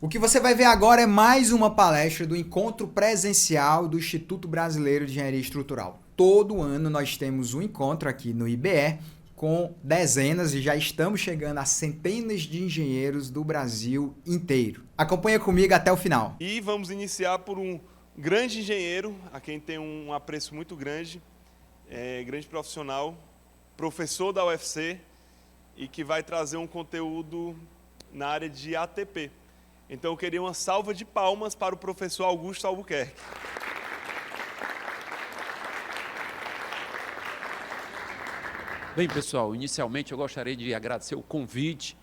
O que você vai ver agora é mais uma palestra do encontro presencial do Instituto Brasileiro de Engenharia Estrutural. Todo ano nós temos um encontro aqui no IBE com dezenas e já estamos chegando a centenas de engenheiros do Brasil inteiro. Acompanha comigo até o final. E vamos iniciar por um grande engenheiro, a quem tem um apreço muito grande, grande profissional, professor da UFC e que vai trazer um conteúdo na área de ATP. Então eu queria uma salva de palmas para o professor Augusto Albuquerque. Bem, pessoal, inicialmente eu gostaria de agradecer o convite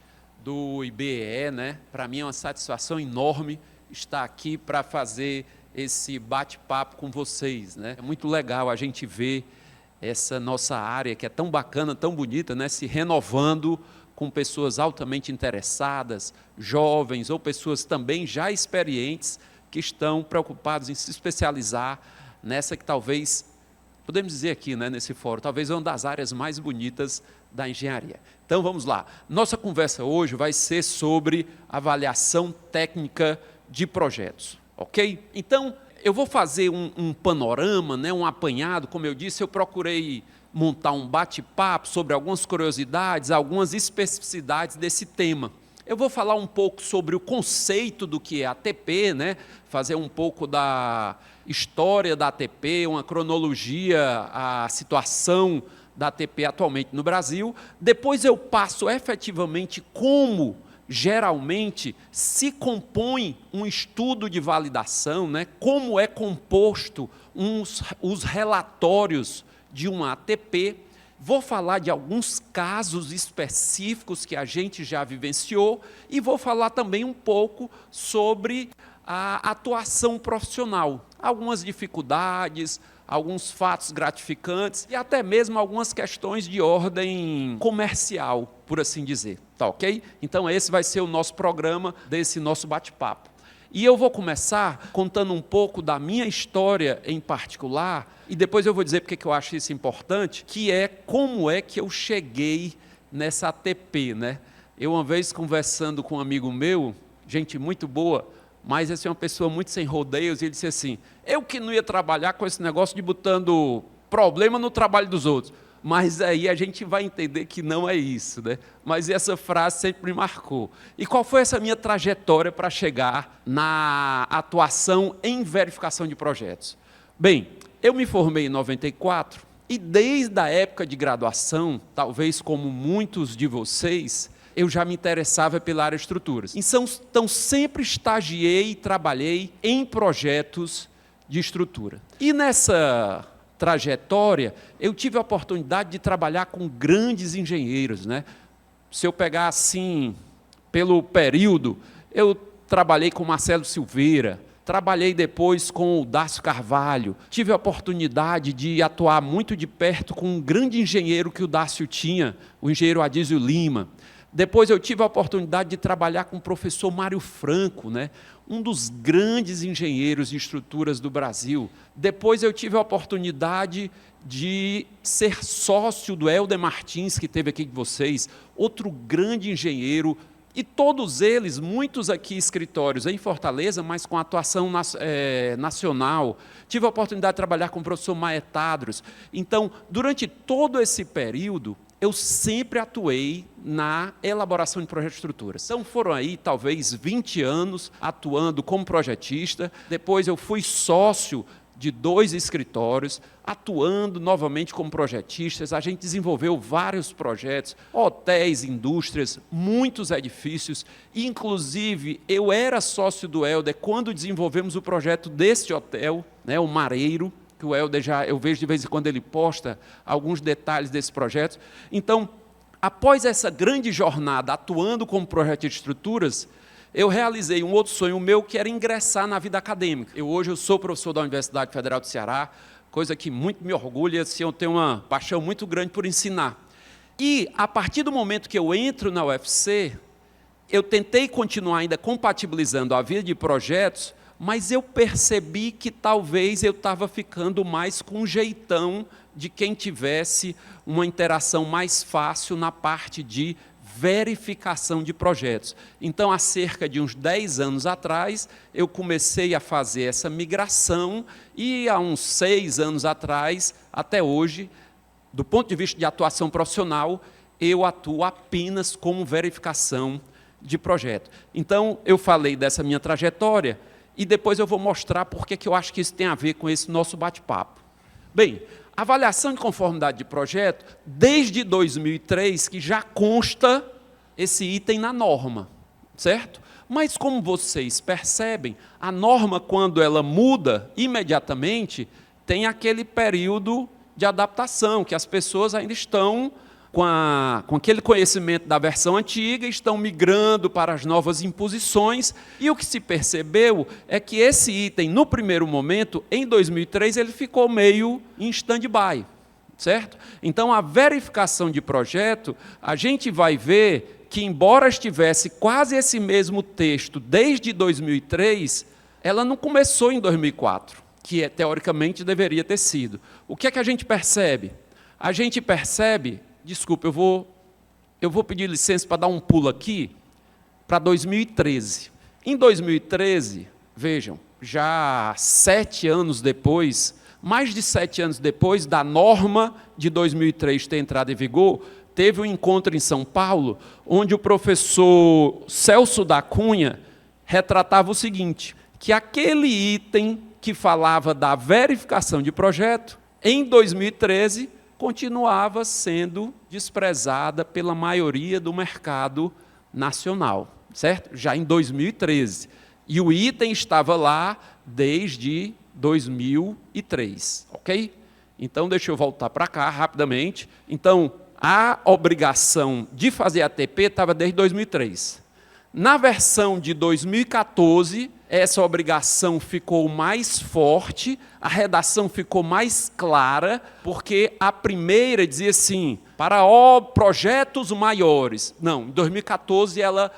do IBE, né? Para mim é uma satisfação enorme estar aqui para fazer esse bate-papo com vocês, né? É muito legal a gente ver essa nossa área que é tão bacana, tão bonita, né? Se renovando com pessoas altamente interessadas, jovens ou pessoas também já experientes que estão preocupados em se especializar nessa que talvez, podemos dizer aqui, né, nesse fórum, talvez uma das áreas mais bonitas da engenharia. Então vamos lá. Nossa conversa hoje vai ser sobre avaliação técnica de projetos, ok? Então eu vou fazer um panorama, né, um apanhado, como eu disse, eu procurei montar um bate-papo sobre algumas curiosidades, algumas especificidades desse tema. Eu vou falar um pouco sobre o conceito do que é ATP, né? Fazer um pouco da história da ATP, uma cronologia, a situação da ATP atualmente no Brasil. Depois eu passo efetivamente como, geralmente, se compõe um estudo de validação, né? Como é composto os relatórios de uma ATP, vou falar de alguns casos específicos que a gente já vivenciou e vou falar também um pouco sobre a atuação profissional, algumas dificuldades, alguns fatos gratificantes e até mesmo algumas questões de ordem comercial, por assim dizer, tá ok? Então esse vai ser o nosso programa desse nosso bate-papo. E eu vou começar contando um pouco da minha história em particular, e depois eu vou dizer porque que eu acho isso importante, que é como é que eu cheguei nessa ATP, né? Eu uma vez conversando com um amigo meu, gente muito boa, mas essa é uma pessoa muito sem rodeios, e ele disse assim, eu que não ia trabalhar com esse negócio de botando problema no trabalho dos outros. Mas aí a gente vai entender que não é isso, né? Mas essa frase sempre me marcou. E qual foi essa minha trajetória para chegar na atuação em verificação de projetos? Bem, eu me formei em 94 e desde a época de graduação, talvez como muitos de vocês, eu já me interessava pela área de estruturas. Então sempre estagiei e trabalhei em projetos de estrutura. E nessa trajetória, eu tive a oportunidade de trabalhar com grandes engenheiros, né? Se eu pegar assim, pelo período, eu trabalhei com Marcelo Silveira, trabalhei depois com o Dácio Carvalho, tive a oportunidade de atuar muito de perto com um grande engenheiro que o Dácio tinha, o engenheiro Adísio Lima. Depois eu tive a oportunidade de trabalhar com o professor Mário Franco, né? Um dos grandes engenheiros de estruturas do Brasil. Depois eu tive a oportunidade de ser sócio do Helder Martins, que teve aqui com vocês, outro grande engenheiro, e todos eles, muitos aqui escritórios em Fortaleza, mas com atuação nacional. Tive a oportunidade de trabalhar com o professor Maetadros. Então, durante todo esse período, eu sempre atuei na elaboração de projetos de estruturas. Então foram aí talvez 20 anos atuando como projetista, depois eu fui sócio de 2 escritórios, atuando novamente como projetistas, a gente desenvolveu vários projetos, hotéis, indústrias, muitos edifícios, inclusive eu era sócio do Helder quando desenvolvemos o projeto deste hotel, né, o Mareiro, que o Helder eu vejo de vez em quando ele posta alguns detalhes desse projeto. Então, após essa grande jornada atuando como projetista de estruturas, eu realizei um outro sonho meu, que era ingressar na vida acadêmica. Hoje eu sou professor da Universidade Federal do Ceará, coisa que muito me orgulha, assim, eu tenho uma paixão muito grande por ensinar. E, a partir do momento que eu entro na UFC, eu tentei continuar ainda compatibilizando a vida de projetos, mas eu percebi que talvez eu estava ficando mais com um jeitão de quem tivesse uma interação mais fácil na parte de verificação de projetos. Então, há cerca de uns 10 anos atrás, eu comecei a fazer essa migração e, há uns 6 anos atrás, até hoje, do ponto de vista de atuação profissional, eu atuo apenas como verificação de projeto. Então, eu falei dessa minha trajetória e depois eu vou mostrar por que eu acho que isso tem a ver com esse nosso bate-papo. Bem, avaliação de conformidade de projeto, desde 2003, que já consta esse item na norma, certo? Mas, como vocês percebem, a norma, quando ela muda imediatamente, tem aquele período de adaptação, que as pessoas ainda estão com aquele conhecimento da versão antiga, estão migrando para as novas imposições, e o que se percebeu é que esse item, no primeiro momento, em 2003, ele ficou meio em stand-by, certo? Então, a verificação de projeto, a gente vai ver que, embora estivesse quase esse mesmo texto desde 2003, ela não começou em 2004, que teoricamente deveria ter sido. O que é que a gente percebe? A gente percebe... Desculpa, eu vou pedir licença para dar um pulo aqui para 2013. Em 2013, vejam, já 7 anos depois, mais de 7 anos depois da norma de 2003 ter entrado em vigor, teve um encontro em São Paulo, onde o professor Celso da Cunha retratava o seguinte, que aquele item que falava da verificação de projeto, em 2013, continuava sendo desprezada pela maioria do mercado nacional, certo? Já em 2013. E o item estava lá desde 2003, ok? Então, deixa eu voltar para cá rapidamente. Então, a obrigação de fazer ATP estava desde 2003. Na versão de 2014, essa obrigação ficou mais forte, a redação ficou mais clara, porque a primeira dizia assim, para projetos maiores. Não, em 2014 ela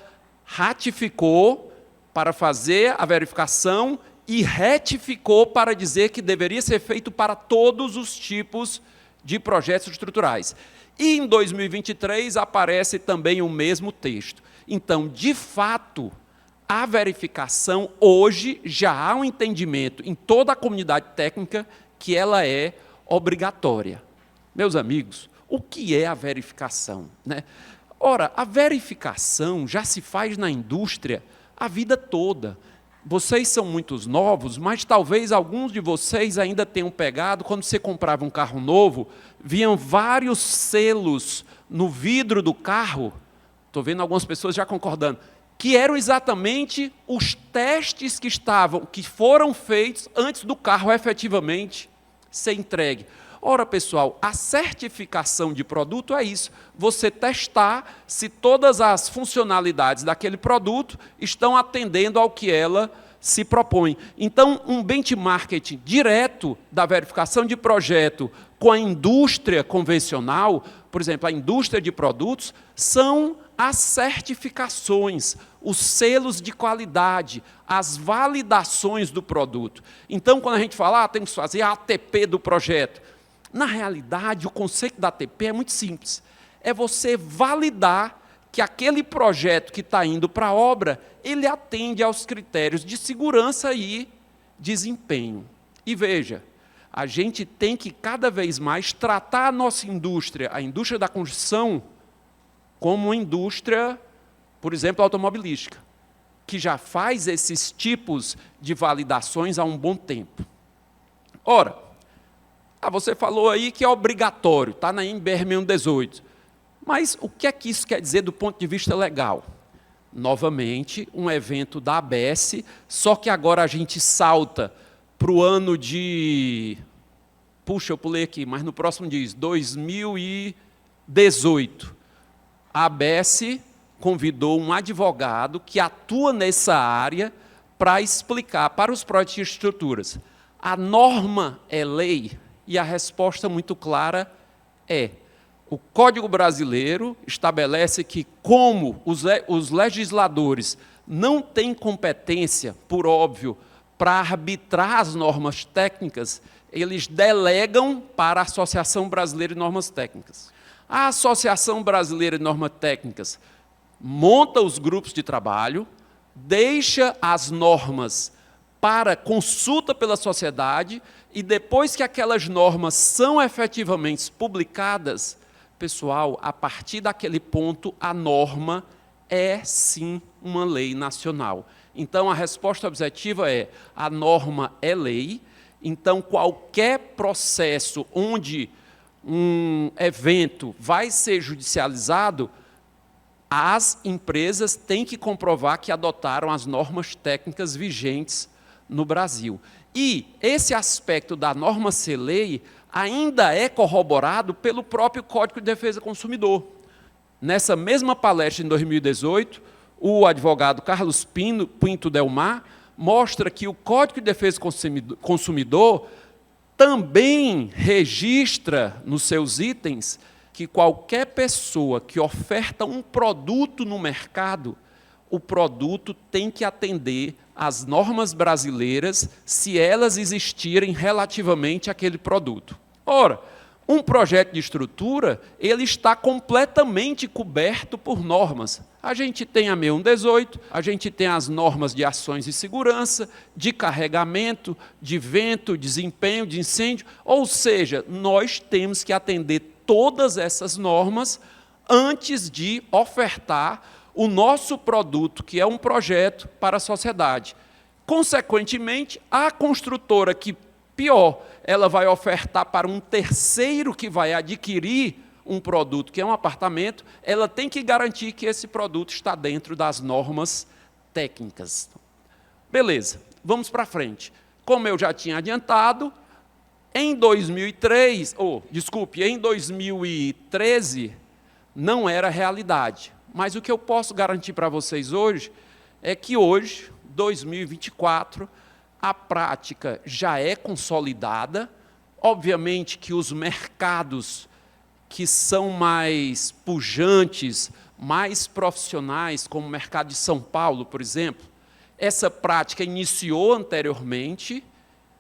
ratificou para fazer a verificação e retificou para dizer que deveria ser feito para todos os tipos de projetos estruturais. E em 2023 aparece também o mesmo texto. Então, de fato, a verificação, hoje, já há um entendimento em toda a comunidade técnica que ela é obrigatória. Meus amigos, o que é a verificação, né? Ora, a verificação já se faz na indústria a vida toda. Vocês são muitos novos, mas talvez alguns de vocês ainda tenham pegado, quando você comprava um carro novo, viam vários selos no vidro do carro, estou vendo algumas pessoas já concordando, que eram exatamente os testes que foram feitos antes do carro efetivamente ser entregue. Ora, pessoal, a certificação de produto é isso, você testar se todas as funcionalidades daquele produto estão atendendo ao que ela se propõe. Então, um benchmarking direto da verificação de projeto com a indústria convencional, por exemplo, a indústria de produtos, são as certificações, os selos de qualidade, as validações do produto. Então, quando a gente fala, temos que fazer a ATP do projeto, na realidade, o conceito da ATP é muito simples. É você validar que aquele projeto que está indo para a obra, ele atende aos critérios de segurança e desempenho. E veja, a gente tem que cada vez mais tratar a nossa indústria, a indústria da construção, como uma indústria, por exemplo, automobilística, que já faz esses tipos de validações há um bom tempo. Ora, você falou aí que é obrigatório, está na NBR 6118. Mas o que é que isso quer dizer do ponto de vista legal? Novamente, um evento da ABS, só que agora a gente salta para o ano de... Puxa, eu pulei aqui, mas no próximo diz 2018. A ABS convidou um advogado que atua nessa área para explicar para os projetos de estruturas. A norma é lei? E a resposta muito clara é: o Código Brasileiro estabelece que, como os legisladores não têm competência, por óbvio, para arbitrar as normas técnicas, eles delegam para a Associação Brasileira de Normas Técnicas. A Associação Brasileira de Normas Técnicas monta os grupos de trabalho, deixa as normas para consulta pela sociedade e depois que aquelas normas são efetivamente publicadas, pessoal, a partir daquele ponto, a norma é, sim, uma lei nacional. Então, a resposta objetiva é: a norma é lei, então qualquer processo onde um evento vai ser judicializado, as empresas têm que comprovar que adotaram as normas técnicas vigentes no Brasil. E esse aspecto da norma ser lei ainda é corroborado pelo próprio Código de Defesa do Consumidor. Nessa mesma palestra, em 2018, o advogado Carlos Pinto Delmar mostra que o Código de Defesa do Consumidor também registra nos seus itens que qualquer pessoa que oferta um produto no mercado, o produto tem que atender às normas brasileiras, se elas existirem relativamente àquele produto. Ora, um projeto de estrutura, ele está completamente coberto por normas. A gente tem a 6118, a gente tem as normas de ações de segurança, de carregamento, de vento, desempenho, de incêndio, ou seja, nós temos que atender todas essas normas antes de ofertar o nosso produto, que é um projeto para a sociedade. Consequentemente, a construtora que, pior, ela vai ofertar para um terceiro que vai adquirir um produto, que é um apartamento, ela tem que garantir que esse produto está dentro das normas técnicas. Beleza, vamos para frente. Como eu já tinha adiantado, em 2013, não era realidade. Mas o que eu posso garantir para vocês hoje é que hoje, 2024, a prática já é consolidada. Obviamente que os mercados que são mais pujantes, mais profissionais, como o mercado de São Paulo, por exemplo, essa prática iniciou anteriormente,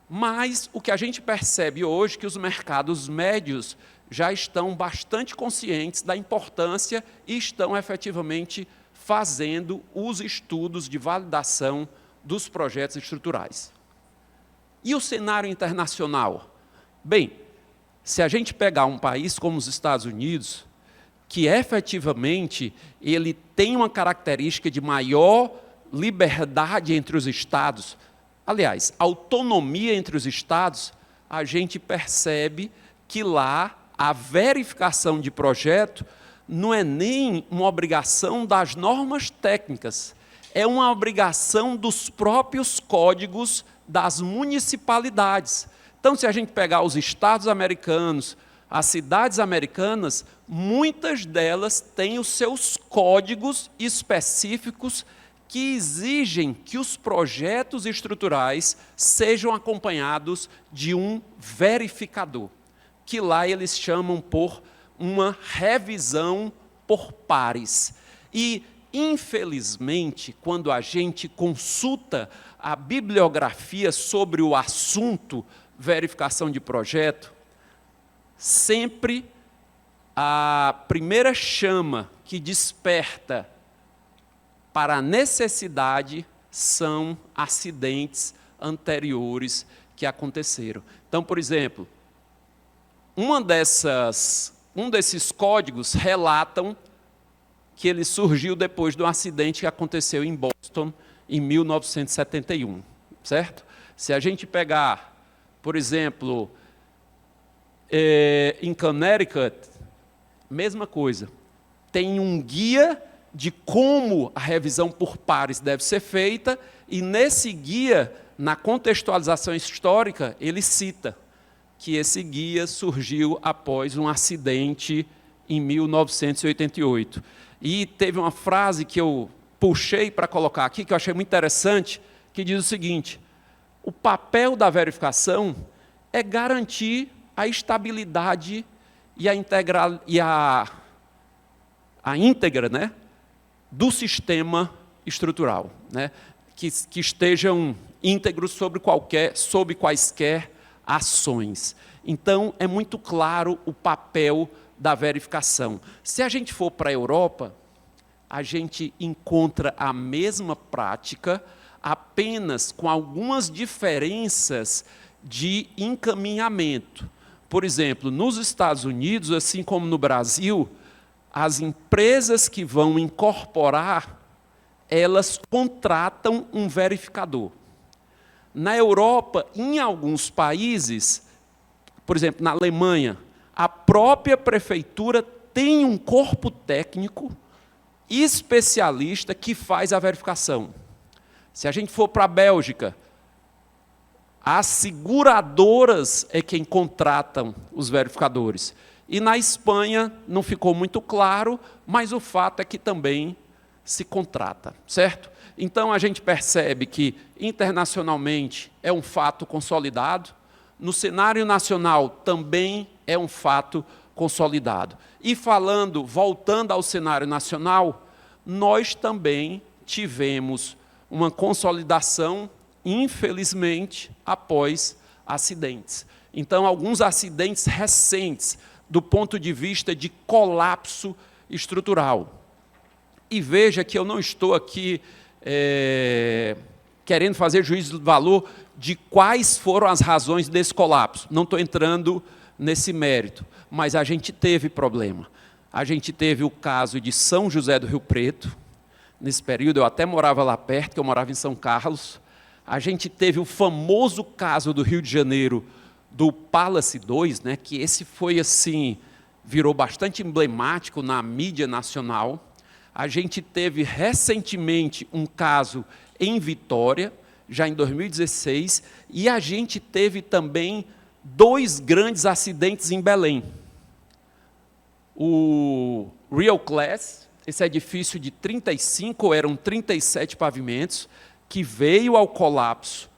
mas o que a gente percebe hoje é que os mercados médios já estão bastante conscientes da importância e estão efetivamente fazendo os estudos de validação dos projetos estruturais. E o cenário internacional? Bem, se a gente pegar um país como os Estados Unidos, que efetivamente ele tem uma característica de maior liberdade entre os estados, aliás, autonomia entre os estados, a gente percebe que lá a verificação de projeto não é nem uma obrigação das normas técnicas, é uma obrigação dos próprios códigos das municipalidades. Então, se a gente pegar os estados americanos, as cidades americanas, muitas delas têm os seus códigos específicos que exigem que os projetos estruturais sejam acompanhados de um verificador, que lá eles chamam por uma revisão por pares. E, infelizmente, quando a gente consulta a bibliografia sobre o assunto verificação de projeto, sempre a primeira chama que desperta para a necessidade são acidentes anteriores que aconteceram. Então, por exemplo, um desses códigos relatam que ele surgiu depois de um acidente que aconteceu em Boston, em 1971, certo? Se a gente pegar, por exemplo, em Connecticut, mesma coisa. Tem um guia de como a revisão por pares deve ser feita, e nesse guia, na contextualização histórica, ele cita que esse guia surgiu após um acidente em 1988. E teve uma frase que eu puxei para colocar aqui, que eu achei muito interessante, que diz o seguinte: o papel da verificação é garantir a estabilidade e a íntegra, né, do sistema estrutural, né, que estejam íntegros sobre quaisquer ações. Então, é muito claro o papel da verificação. Se a gente for para a Europa, a gente encontra a mesma prática, apenas com algumas diferenças de encaminhamento. Por exemplo, nos Estados Unidos, assim como no Brasil, as empresas que vão incorporar, elas contratam um verificador. Na Europa, em alguns países, por exemplo, na Alemanha, a própria prefeitura tem um corpo técnico especialista que faz a verificação. Se a gente for para a Bélgica, as seguradoras é quem contratam os verificadores. E na Espanha não ficou muito claro, mas o fato é que também se contrata, certo? Então a gente percebe que internacionalmente é um fato consolidado, no cenário nacional também é um fato consolidado. E voltando ao cenário nacional, nós também tivemos uma consolidação, infelizmente, após acidentes. Então, alguns acidentes recentes, do ponto de vista de colapso estrutural. E veja que eu não estou aqui querendo fazer juízo de valor de quais foram as razões desse colapso. Não estou entrando nesse mérito, mas a gente teve problema. A gente teve o caso de São José do Rio Preto. Nesse período, eu até morava lá perto, que eu morava em São Carlos. A gente teve o famoso caso do Rio de Janeiro, do Palace 2, né, que esse foi assim, virou bastante emblemático na mídia nacional. A gente teve recentemente um caso em Vitória, já em 2016, e a gente teve também 2 grandes acidentes em Belém. O Real Class, esse edifício de 35, eram 37 pavimentos, que veio ao colapso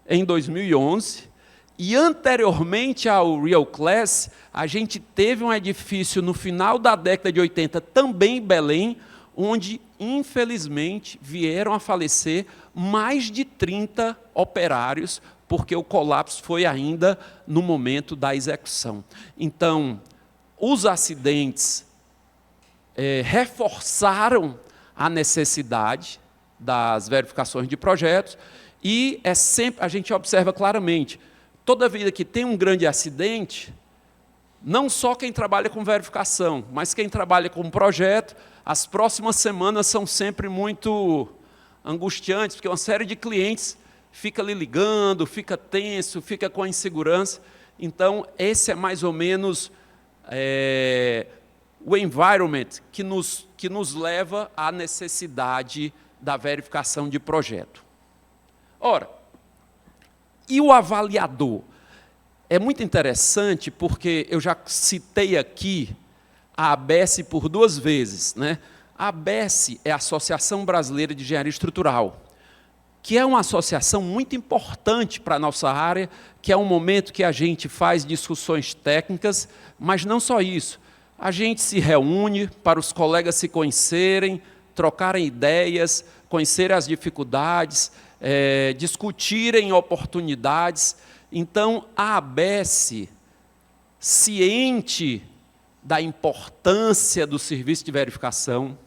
em 2011, e anteriormente ao Real Class, a gente teve um edifício no final da década de 80, também em Belém, onde, infelizmente, vieram a falecer mais de 30 operários, porque o colapso foi ainda no momento da execução. Então, os acidentes reforçaram a necessidade das verificações de projetos, e a gente observa claramente, toda vida que tem um grande acidente, não só quem trabalha com verificação, mas quem trabalha com projeto, as próximas semanas são sempre muito angustiantes, porque uma série de clientes fica lhe ligando, fica tenso, fica com a insegurança. Então, esse é mais ou menos o environment que nos leva à necessidade da verificação de projeto. Ora, e o avaliador? É muito interessante porque eu já citei aqui a ABS por 2 vezes, né? A ABS é a Associação Brasileira de Engenharia Estrutural, que é uma associação muito importante para a nossa área, que é um momento que a gente faz discussões técnicas, mas não só isso. A gente se reúne para os colegas se conhecerem, trocarem ideias, conhecerem as dificuldades, discutirem oportunidades. Então, a ABS, ciente da importância do serviço de verificação,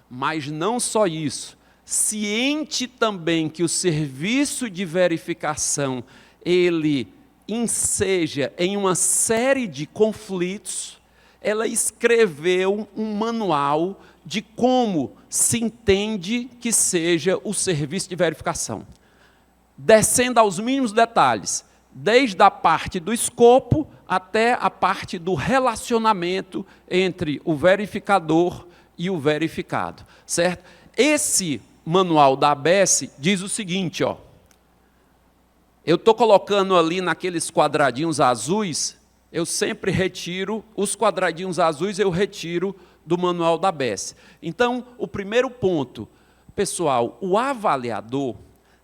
mas não só isso, ciente também que o serviço de verificação, ele enseja em uma série de conflitos, ela escreveu um manual de como se entende que seja o serviço de verificação. Descendo aos mínimos detalhes, desde a parte do escopo até a parte do relacionamento entre o verificador e o verificado, certo? Esse manual da ABS diz o seguinte, ó, eu estou colocando ali naqueles quadradinhos azuis, eu sempre retiro, os quadradinhos azuis eu retiro do manual da ABS. Então, o primeiro ponto, pessoal, o avaliador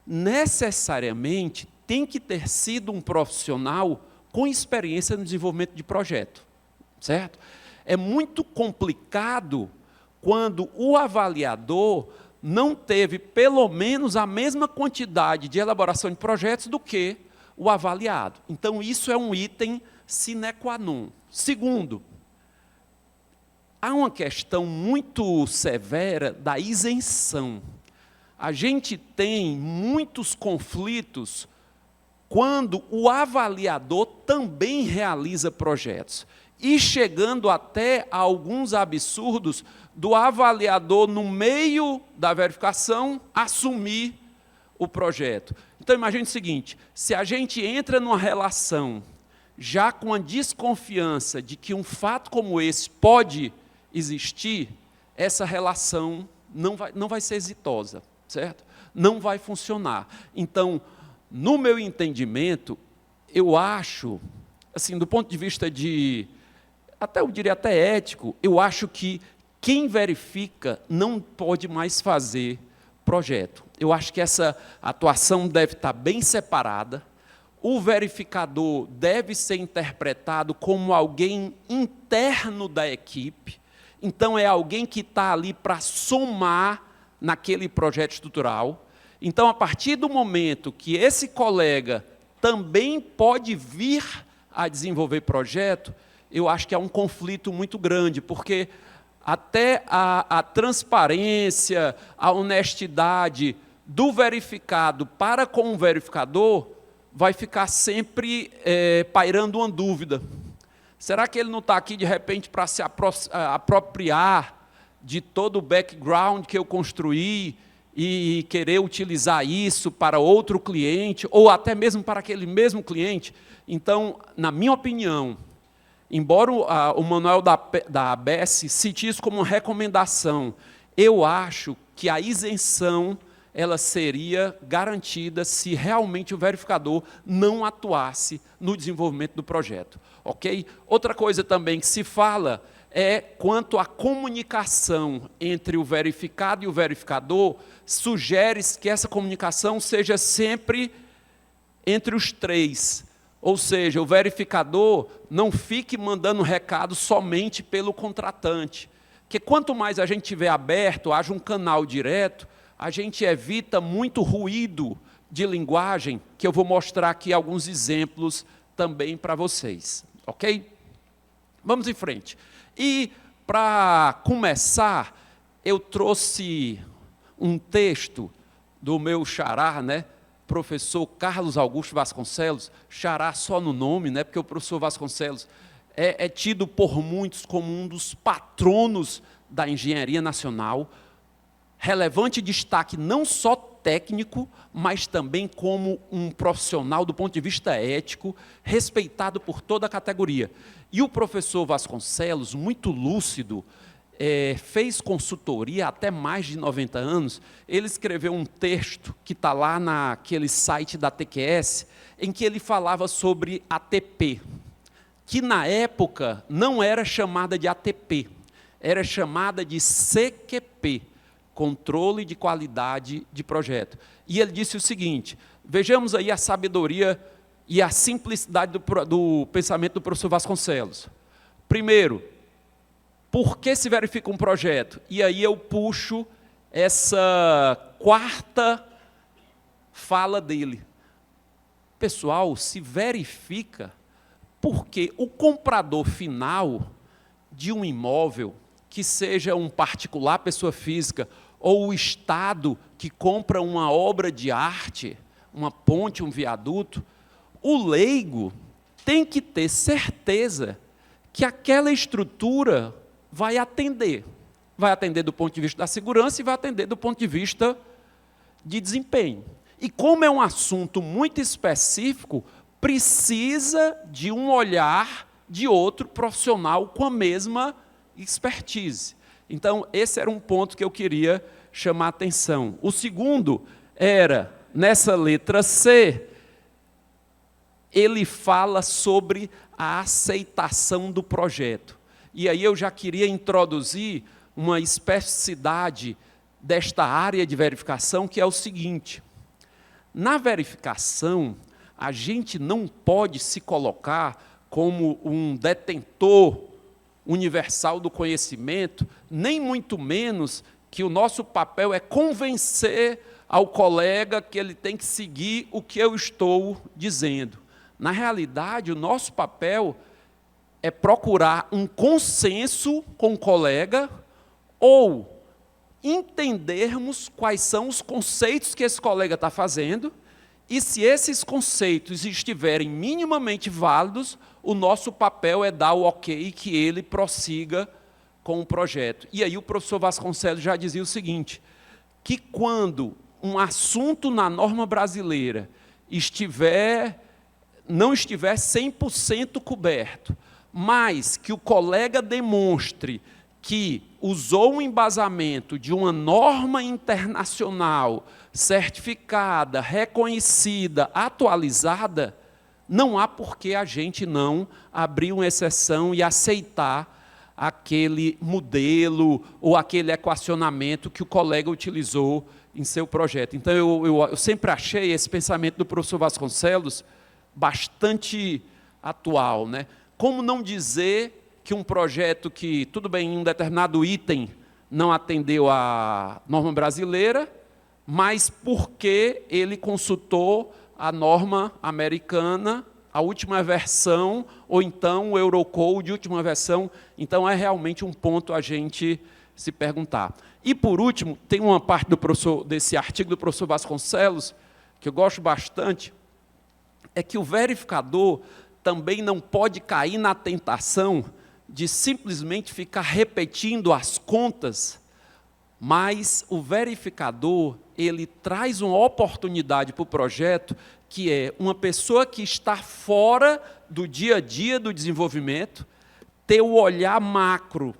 necessariamente tem que ter sido um profissional com experiência no desenvolvimento de projeto, certo? É muito complicado quando o avaliador não teve pelo menos a mesma quantidade de elaboração de projetos do que o avaliado. Então, isso é um item sine qua non. Segundo, há uma questão muito severa da isenção. A gente tem muitos conflitos quando o avaliador também realiza projetos. E chegando até a alguns absurdos do avaliador, no meio da verificação, assumir o projeto. Então, imagine o seguinte, se a gente entra numa relação já com a desconfiança de que um fato como esse pode existir, essa relação não vai ser exitosa, certo? Não vai funcionar. Então, no meu entendimento, eu acho, assim, do ponto de vista eu diria até ético, eu acho que quem verifica não pode mais fazer projeto. Eu acho que essa atuação deve estar bem separada. O verificador deve ser interpretado como alguém interno da equipe. Então, é alguém que está ali para somar naquele projeto estrutural. Então, a partir do momento que esse colega também pode vir a desenvolver projeto, eu acho que há um conflito muito grande, porque até a transparência, a honestidade do verificado para com o verificador vai ficar sempre pairando uma dúvida. Será que ele não está aqui, de repente, para se apropriar de todo o background que eu construí e querer utilizar isso para outro cliente, ou até mesmo para aquele mesmo cliente? Então, na minha opinião, embora o manual da ABS cite isso como uma recomendação, eu acho que a isenção ela seria garantida se realmente o verificador não atuasse no desenvolvimento do projeto. Ok? Outra coisa também que se fala é quanto à comunicação entre o verificado e o verificador, sugere-se que essa comunicação seja sempre entre os três. Ou seja, o verificador não fique mandando recado somente pelo contratante. Porque quanto mais a gente tiver aberto, haja um canal direto, a gente evita muito ruído de linguagem, que eu vou mostrar aqui alguns exemplos também para vocês. Ok? Vamos em frente. E, para começar, eu trouxe um texto do meu xará, né? Professor Carlos Augusto Vasconcelos, xará só no nome, né? Porque o professor Vasconcelos é tido por muitos como um dos patronos da engenharia nacional, relevante destaque não só técnico, mas também como um profissional do ponto de vista ético, respeitado por toda a categoria. E o professor Vasconcelos, muito lúcido, fez consultoria há até mais de 90 anos, ele escreveu um texto que está lá naquele site da TQS, em que ele falava sobre ATP, que na época não era chamada de ATP, era chamada de CQP, Controle de Qualidade de Projeto. E ele disse o seguinte, vejamos aí a sabedoria e a simplicidade do pensamento do professor Vasconcelos. Primeiro, por que se verifica um projeto? E aí eu puxo essa quarta fala dele. Pessoal, se verifica porque o comprador final de um imóvel, que seja um particular, pessoa física, ou o Estado que compra uma obra de arte, uma ponte, um viaduto, o leigo tem que ter certeza que aquela estrutura vai atender. Vai atender do ponto de vista da segurança e vai atender do ponto de vista de desempenho. E como é um assunto muito específico, precisa de um olhar de outro profissional com a mesma expertise. Então, esse era um ponto que eu queria chamar a atenção. O segundo era, nessa letra C, ele fala sobre a aceitação do projeto. E aí eu já queria introduzir uma especificidade desta área de verificação, que é o seguinte: na verificação, a gente não pode se colocar como um detentor universal do conhecimento, nem muito menos que o nosso papel é convencer ao colega que ele tem que seguir o que eu estou dizendo. Na realidade, o nosso papel é procurar um consenso com o colega ou entendermos quais são os conceitos que esse colega está fazendo e se esses conceitos estiverem minimamente válidos, o nosso papel é dar o ok que ele prossiga com o projeto. E aí o professor Vasconcelos já dizia o seguinte, que quando um assunto na norma brasileira não estiver 100% coberto, mas que o colega demonstre que usou um embasamento de uma norma internacional certificada, reconhecida, atualizada, não há por que a gente não abrir uma exceção e aceitar aquele modelo ou aquele equacionamento que o colega utilizou em seu projeto. Então, eu sempre achei esse pensamento do professor Vasconcelos bastante atual, né? Como não dizer que um projeto que, tudo bem, em um determinado item não atendeu à norma brasileira, mas porque ele consultou a norma americana, a última versão, ou então o Eurocode, última versão. Então, é realmente um ponto a gente se perguntar. E, por último, tem uma parte desse artigo do professor Vasconcelos, que eu gosto bastante, é que o verificador também não pode cair na tentação de simplesmente ficar repetindo as contas, mas o verificador, ele traz uma oportunidade para o projeto, que é uma pessoa que está fora do dia a dia do desenvolvimento, ter o olhar macro,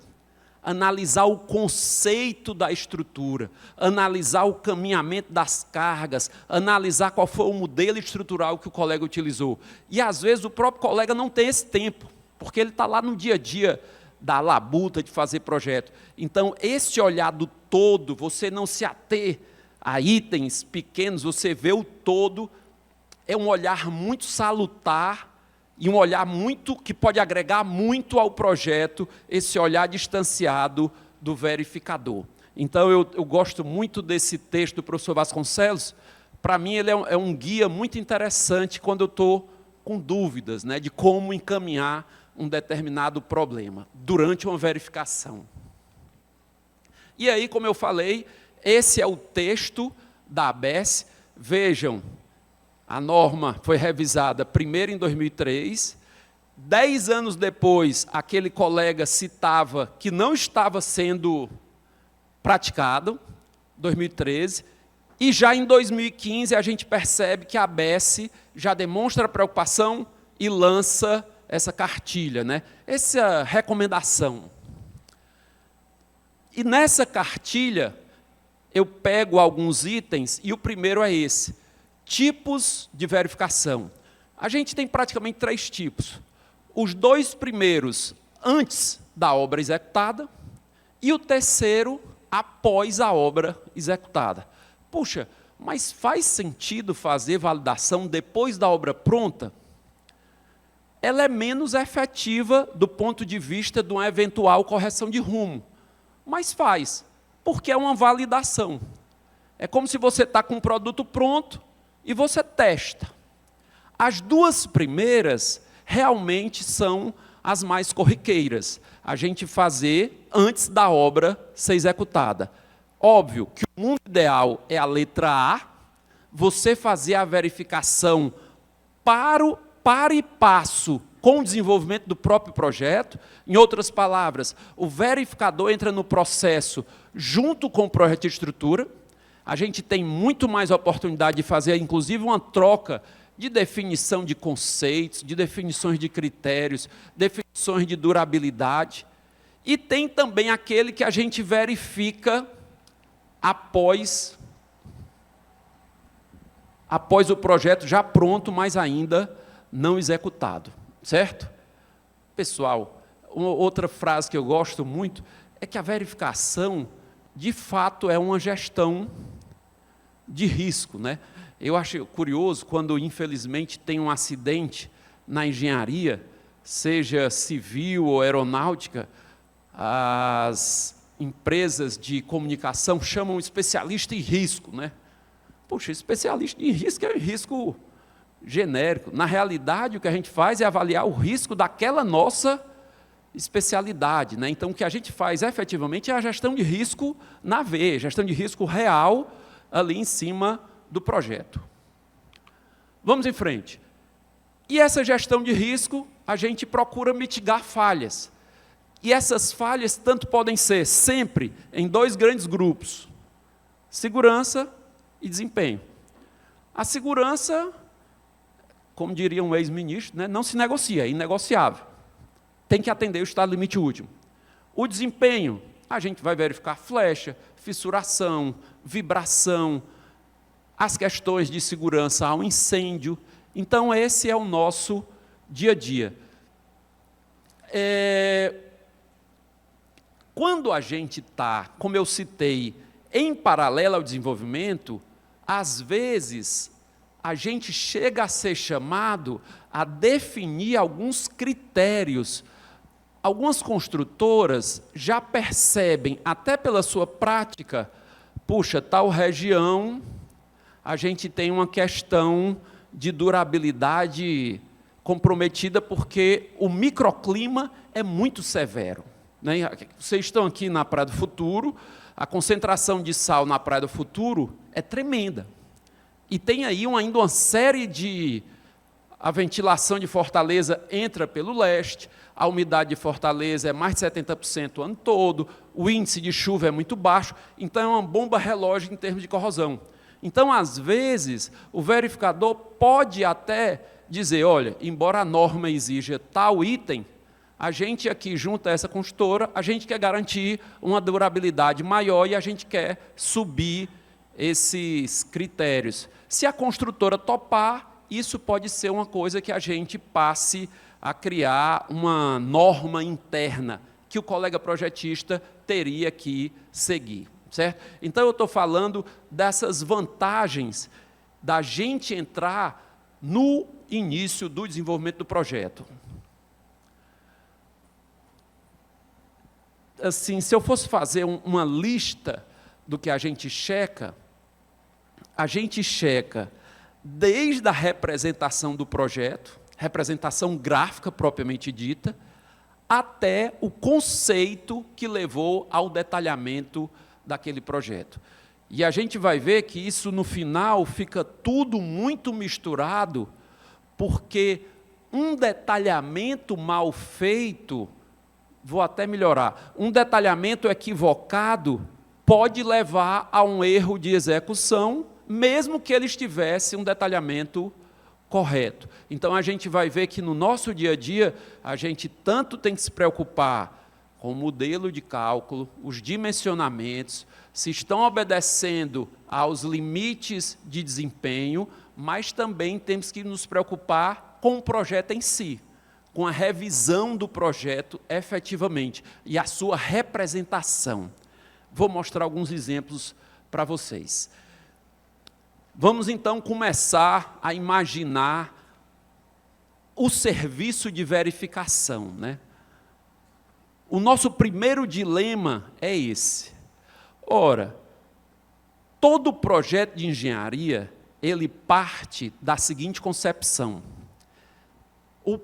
analisar o conceito da estrutura, analisar o caminhamento das cargas, analisar qual foi o modelo estrutural que o colega utilizou. E, às vezes, o próprio colega não tem esse tempo, porque ele está lá no dia a dia da labuta de fazer projeto. Então, esse olhar do todo, você não se ater a itens pequenos, você vê o todo, é um olhar muito salutar e um olhar muito que pode agregar muito ao projeto, esse olhar distanciado do verificador. Então, eu gosto muito desse texto do professor Vasconcelos. Para mim, ele é um guia muito interessante quando eu estou com dúvidas, né, de como encaminhar um determinado problema durante uma verificação. E aí, como eu falei, esse é o texto da ABS. Vejam, a norma foi revisada primeiro em 2003, 10 anos depois, aquele colega citava que não estava sendo praticado, 2013, e já em 2015 a gente percebe que a ABS já demonstra preocupação e lança essa cartilha, né? Essa recomendação. E nessa cartilha, eu pego alguns itens, e o primeiro é esse: tipos de verificação. A gente tem praticamente 3 tipos. Os 2 primeiros, antes da obra executada, e o terceiro, após a obra executada. Puxa, mas faz sentido fazer validação depois da obra pronta? Ela é menos efetiva do ponto de vista de uma eventual correção de rumo. Mas faz, porque é uma validação. É como se você está com um produto pronto e você testa. As 2 primeiras realmente são as mais corriqueiras. A gente fazer antes da obra ser executada. Óbvio que o mundo ideal é a letra A, você fazer a verificação para e passo com o desenvolvimento do próprio projeto. Em outras palavras, o verificador entra no processo junto com o projeto de estrutura. A gente tem muito mais oportunidade de fazer, inclusive, uma troca de definição de conceitos, de definições de critérios, definições de durabilidade. E tem também aquele que a gente verifica após o projeto já pronto, mas ainda não executado, certo? Pessoal, outra frase que eu gosto muito é que a verificação, de fato, é uma gestão de risco, né? Eu acho curioso quando, infelizmente, tem um acidente na engenharia, seja civil ou aeronáutica, as empresas de comunicação chamam especialista em risco, né? Poxa, especialista em risco é um risco genérico. Na realidade, o que a gente faz é avaliar o risco daquela nossa especialidade, né? Então, o que a gente faz efetivamente é a gestão de risco na veia, gestão de risco real ali em cima do projeto. Vamos em frente. E essa gestão de risco, a gente procura mitigar falhas. E essas falhas tanto podem ser sempre em dois grandes grupos: segurança e desempenho. A segurança, como diria um ex-ministro, né, não se negocia, é inegociável. Tem que atender o estado limite último. O desempenho, a gente vai verificar flecha, fissuração, vibração, as questões de segurança ao incêndio. Então, esse é o nosso dia a dia. Quando a gente está, como eu citei, em paralelo ao desenvolvimento, às vezes a gente chega a ser chamado a definir alguns critérios. Algumas construtoras já percebem, até pela sua prática, puxa, tal região, a gente tem uma questão de durabilidade comprometida porque o microclima é muito severo, né? Vocês estão aqui na Praia do Futuro, a concentração de sal na Praia do Futuro é tremenda. E tem aí ainda uma série de... A ventilação de Fortaleza entra pelo leste, a umidade de Fortaleza é mais de 70% o ano todo, o índice de chuva é muito baixo, então é uma bomba relógio em termos de corrosão. Então, às vezes, o verificador pode até dizer, olha, embora a norma exija tal item, a gente aqui, junto a essa construtora, a gente quer garantir uma durabilidade maior e a gente quer subir esses critérios. Se a construtora topar, isso pode ser uma coisa que a gente passe a criar uma norma interna que o colega projetista teria que seguir, certo? Então, eu estou falando dessas vantagens da gente entrar no início do desenvolvimento do projeto. Assim, se eu fosse fazer uma lista do que a gente checa desde a representação do projeto, representação gráfica propriamente dita, até o conceito que levou ao detalhamento daquele projeto. E a gente vai ver que isso, no final, fica tudo muito misturado, porque um detalhamento mal feito, vou até melhorar, um detalhamento equivocado pode levar a um erro de execução, mesmo que ele estivesse um detalhamento correto. Então, a gente vai ver que no nosso dia a dia, a gente tanto tem que se preocupar com o modelo de cálculo, os dimensionamentos, se estão obedecendo aos limites de desempenho, mas também temos que nos preocupar com o projeto em si, com a revisão do projeto efetivamente e a sua representação. Vou mostrar alguns exemplos para vocês. Vamos, então, começar a imaginar o serviço de verificação, né? O nosso primeiro dilema é esse. Ora, todo projeto de engenharia, ele parte da seguinte concepção. O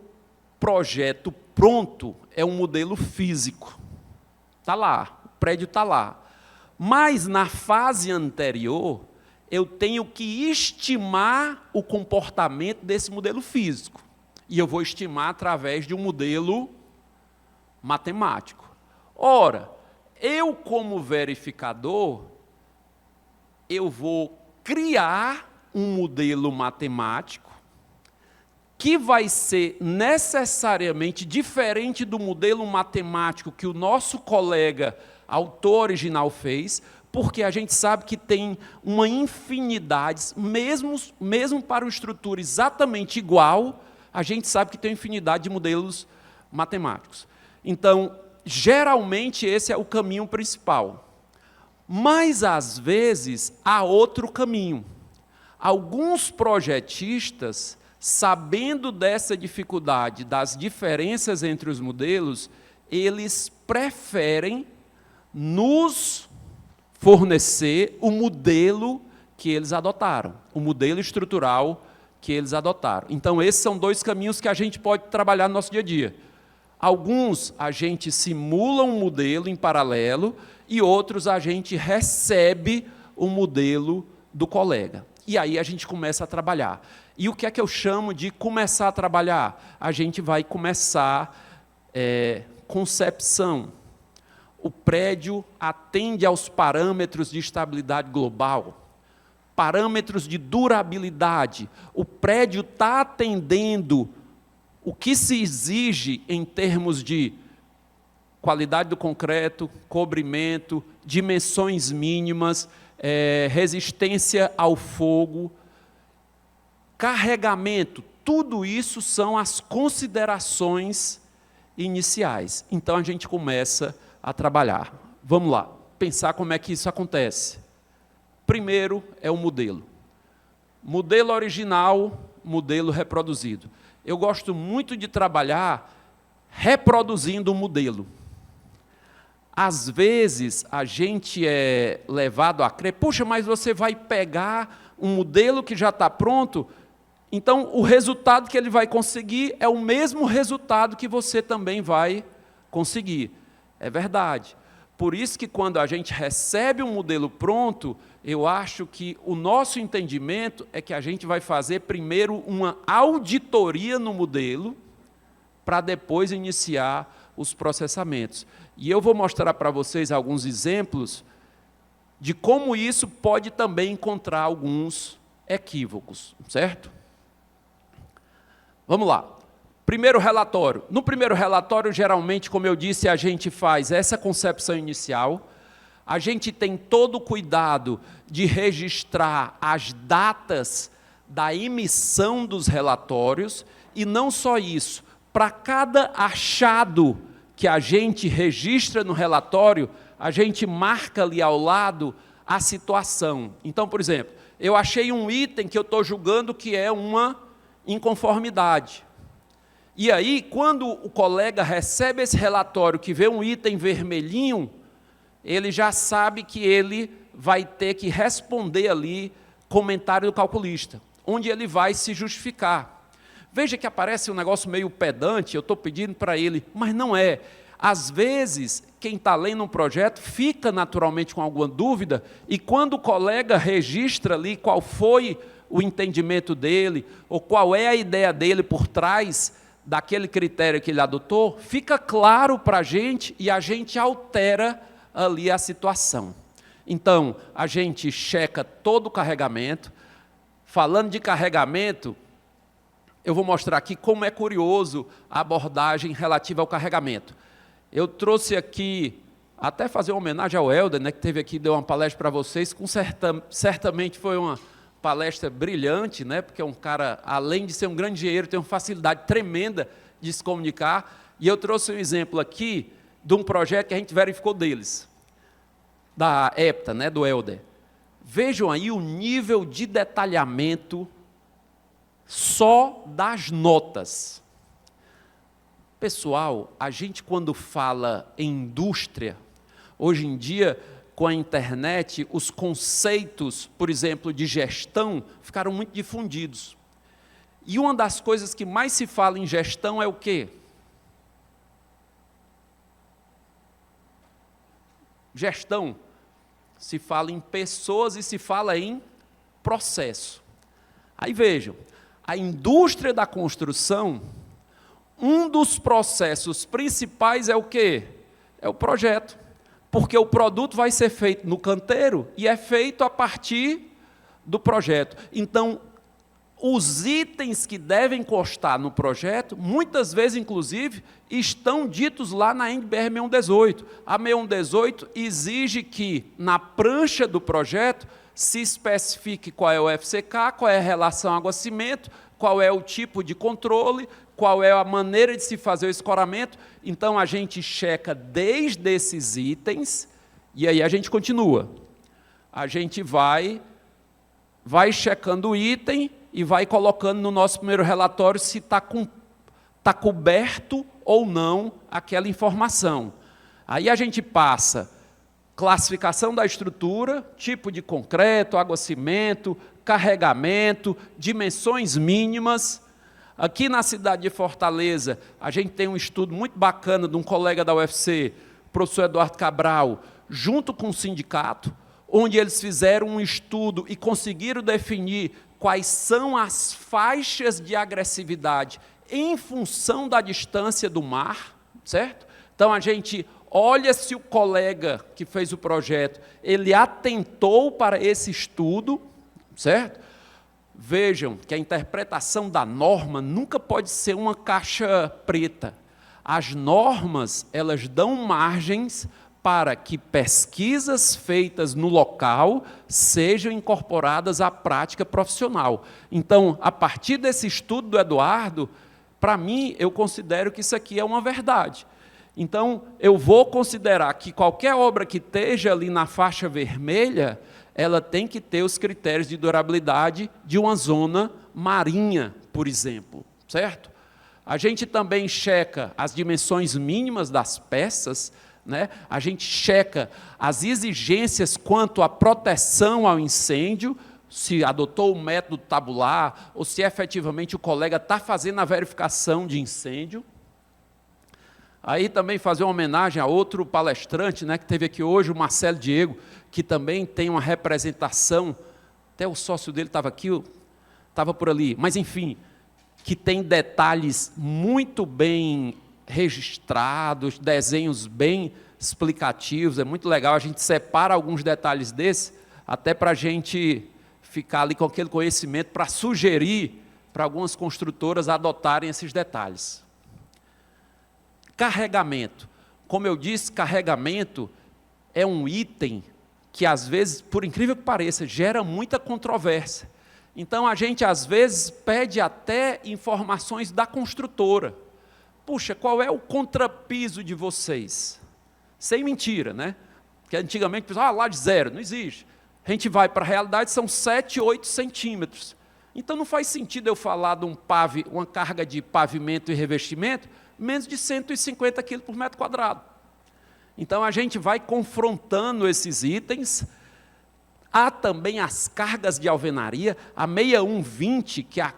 projeto pronto é um modelo físico. Está lá, o prédio está lá. Mas, na fase anterior, eu tenho que estimar o comportamento desse modelo físico. E eu vou estimar através de um modelo matemático. Ora, eu, como verificador, eu vou criar um modelo matemático que vai ser necessariamente diferente do modelo matemático que o nosso colega autor original fez, porque a gente sabe que tem uma infinidade, mesmo para uma estrutura exatamente igual, a gente sabe que tem uma infinidade de modelos matemáticos. Então, geralmente, esse é o caminho principal. Mas, às vezes, há outro caminho. Alguns projetistas, sabendo dessa dificuldade, das diferenças entre os modelos, eles preferem nos fornecer o modelo que eles adotaram, o modelo estrutural que eles adotaram. Então, esses são dois caminhos que a gente pode trabalhar no nosso dia a dia. Alguns a gente simula um modelo em paralelo e outros a gente recebe o modelo do colega. E aí a gente começa a trabalhar. E o que é que eu chamo de começar a trabalhar? A gente vai começar concepção. O prédio atende aos parâmetros de estabilidade global, parâmetros de durabilidade. O prédio está atendendo o que se exige em termos de qualidade do concreto, cobrimento, dimensões mínimas, resistência ao fogo, carregamento. Tudo isso são as considerações iniciais. Então, a gente começa a trabalhar. Vamos lá, pensar como é que isso acontece. Primeiro é o modelo. Modelo original, modelo reproduzido. Eu gosto muito de trabalhar reproduzindo o modelo. Às vezes, a gente é levado a crer, puxa, mas você vai pegar um modelo que já está pronto, então o resultado que ele vai conseguir é o mesmo resultado que você também vai conseguir. É verdade. Por isso que quando a gente recebe um modelo pronto, eu acho que o nosso entendimento é que a gente vai fazer primeiro uma auditoria no modelo, para depois iniciar os processamentos. E eu vou mostrar para vocês alguns exemplos de como isso pode também encontrar alguns equívocos, certo? Vamos lá. Primeiro relatório. No primeiro relatório, geralmente, como eu disse, a gente faz essa concepção inicial, a gente tem todo o cuidado de registrar as datas da emissão dos relatórios, e não só isso, para cada achado que a gente registra no relatório, a gente marca ali ao lado a situação. Então, por exemplo, eu achei um item que eu estou julgando que é uma inconformidade. E aí, quando o colega recebe esse relatório que vê um item vermelhinho, ele já sabe que ele vai ter que responder ali comentário do calculista, onde ele vai se justificar. Veja que aparece um negócio meio pedante, eu estou pedindo para ele, mas não é. Às vezes, quem está lendo um projeto fica naturalmente com alguma dúvida, e quando o colega registra ali qual foi o entendimento dele, ou qual é a ideia dele por trás daquele critério que ele adotou, fica claro para a gente e a gente altera ali a situação. Então, a gente checa todo o carregamento. Falando de carregamento, eu vou mostrar aqui como é curioso a abordagem relativa ao carregamento. Eu trouxe aqui, até fazer uma homenagem ao Helder, né, que teve aqui, deu uma palestra para vocês, certamente foi uma palestra brilhante, né, porque é um cara, além de ser um grande engenheiro, tem uma facilidade tremenda de se comunicar, e eu trouxe um exemplo aqui de um projeto que a gente verificou deles, da EPTA, né, do Helder. Vejam aí o nível de detalhamento só das notas. Pessoal, a gente quando fala em indústria, hoje em dia, com a internet, os conceitos, por exemplo, de gestão, ficaram muito difundidos. E uma das coisas que mais se fala em gestão é o quê? Gestão. Se fala em pessoas e se fala em processo. Aí vejam, a indústria da construção, um dos processos principais é o quê? É o projeto. Porque o produto vai ser feito no canteiro e é feito a partir do projeto. Então, os itens que devem constar no projeto, muitas vezes, inclusive, estão ditos lá na NBR 6118. A 6118 exige que, na prancha do projeto, se especifique qual é o FCK, qual é a relação água-cimento, qual é o tipo de controle, qual é a maneira de se fazer o escoramento. Então, a gente checa desde esses itens, e aí a gente continua. A gente vai checando o item e vai colocando no nosso primeiro relatório se está coberto ou não aquela informação. Aí a gente passa classificação da estrutura, tipo de concreto, água-cimento, carregamento, dimensões mínimas. Aqui na cidade de Fortaleza, a gente tem um estudo muito bacana de um colega da UFC, o professor Eduardo Cabral, junto com o sindicato, onde eles fizeram um estudo e conseguiram definir quais são as faixas de agressividade em função da distância do mar, certo? Então, a gente olha se o colega que fez o projeto, ele atentou para esse estudo, certo? Vejam que a interpretação da norma nunca pode ser uma caixa preta. As normas, elas dão margens para que pesquisas feitas no local sejam incorporadas à prática profissional. Então, a partir desse estudo do Eduardo, para mim, eu considero que isso aqui é uma verdade. Então, eu vou considerar que qualquer obra que esteja ali na faixa vermelha, ela tem que ter os critérios de durabilidade de uma zona marinha, por exemplo, certo? A gente também checa as dimensões mínimas das peças, né? A gente checa as exigências quanto à proteção ao incêndio, se adotou o método tabular, ou se efetivamente o colega está fazendo a verificação de incêndio. Aí também fazer uma homenagem a outro palestrante, né, que teve aqui hoje, o Marcelo Diego, que também tem uma representação, até o sócio dele estava aqui, estava por ali, mas enfim, que tem detalhes muito bem registrados, desenhos bem explicativos, é muito legal, a gente separa alguns detalhes desses, até para a gente ficar ali com aquele conhecimento, para sugerir para algumas construtoras adotarem esses detalhes. Carregamento. Como eu disse, carregamento é um item que, às vezes, por incrível que pareça, gera muita controvérsia. Então, a gente, às vezes, pede até informações da construtora. Puxa, qual é o contrapiso de vocês? Sem mentira, né? Porque antigamente, o pessoal, lá de zero, não existe. A gente vai para a realidade, são 7, 8 centímetros. Então, não faz sentido eu falar de uma carga de pavimento e revestimento menos de 150 quilos por metro quadrado. Então, a gente vai confrontando esses itens. Há também as cargas de alvenaria, a 6120, que é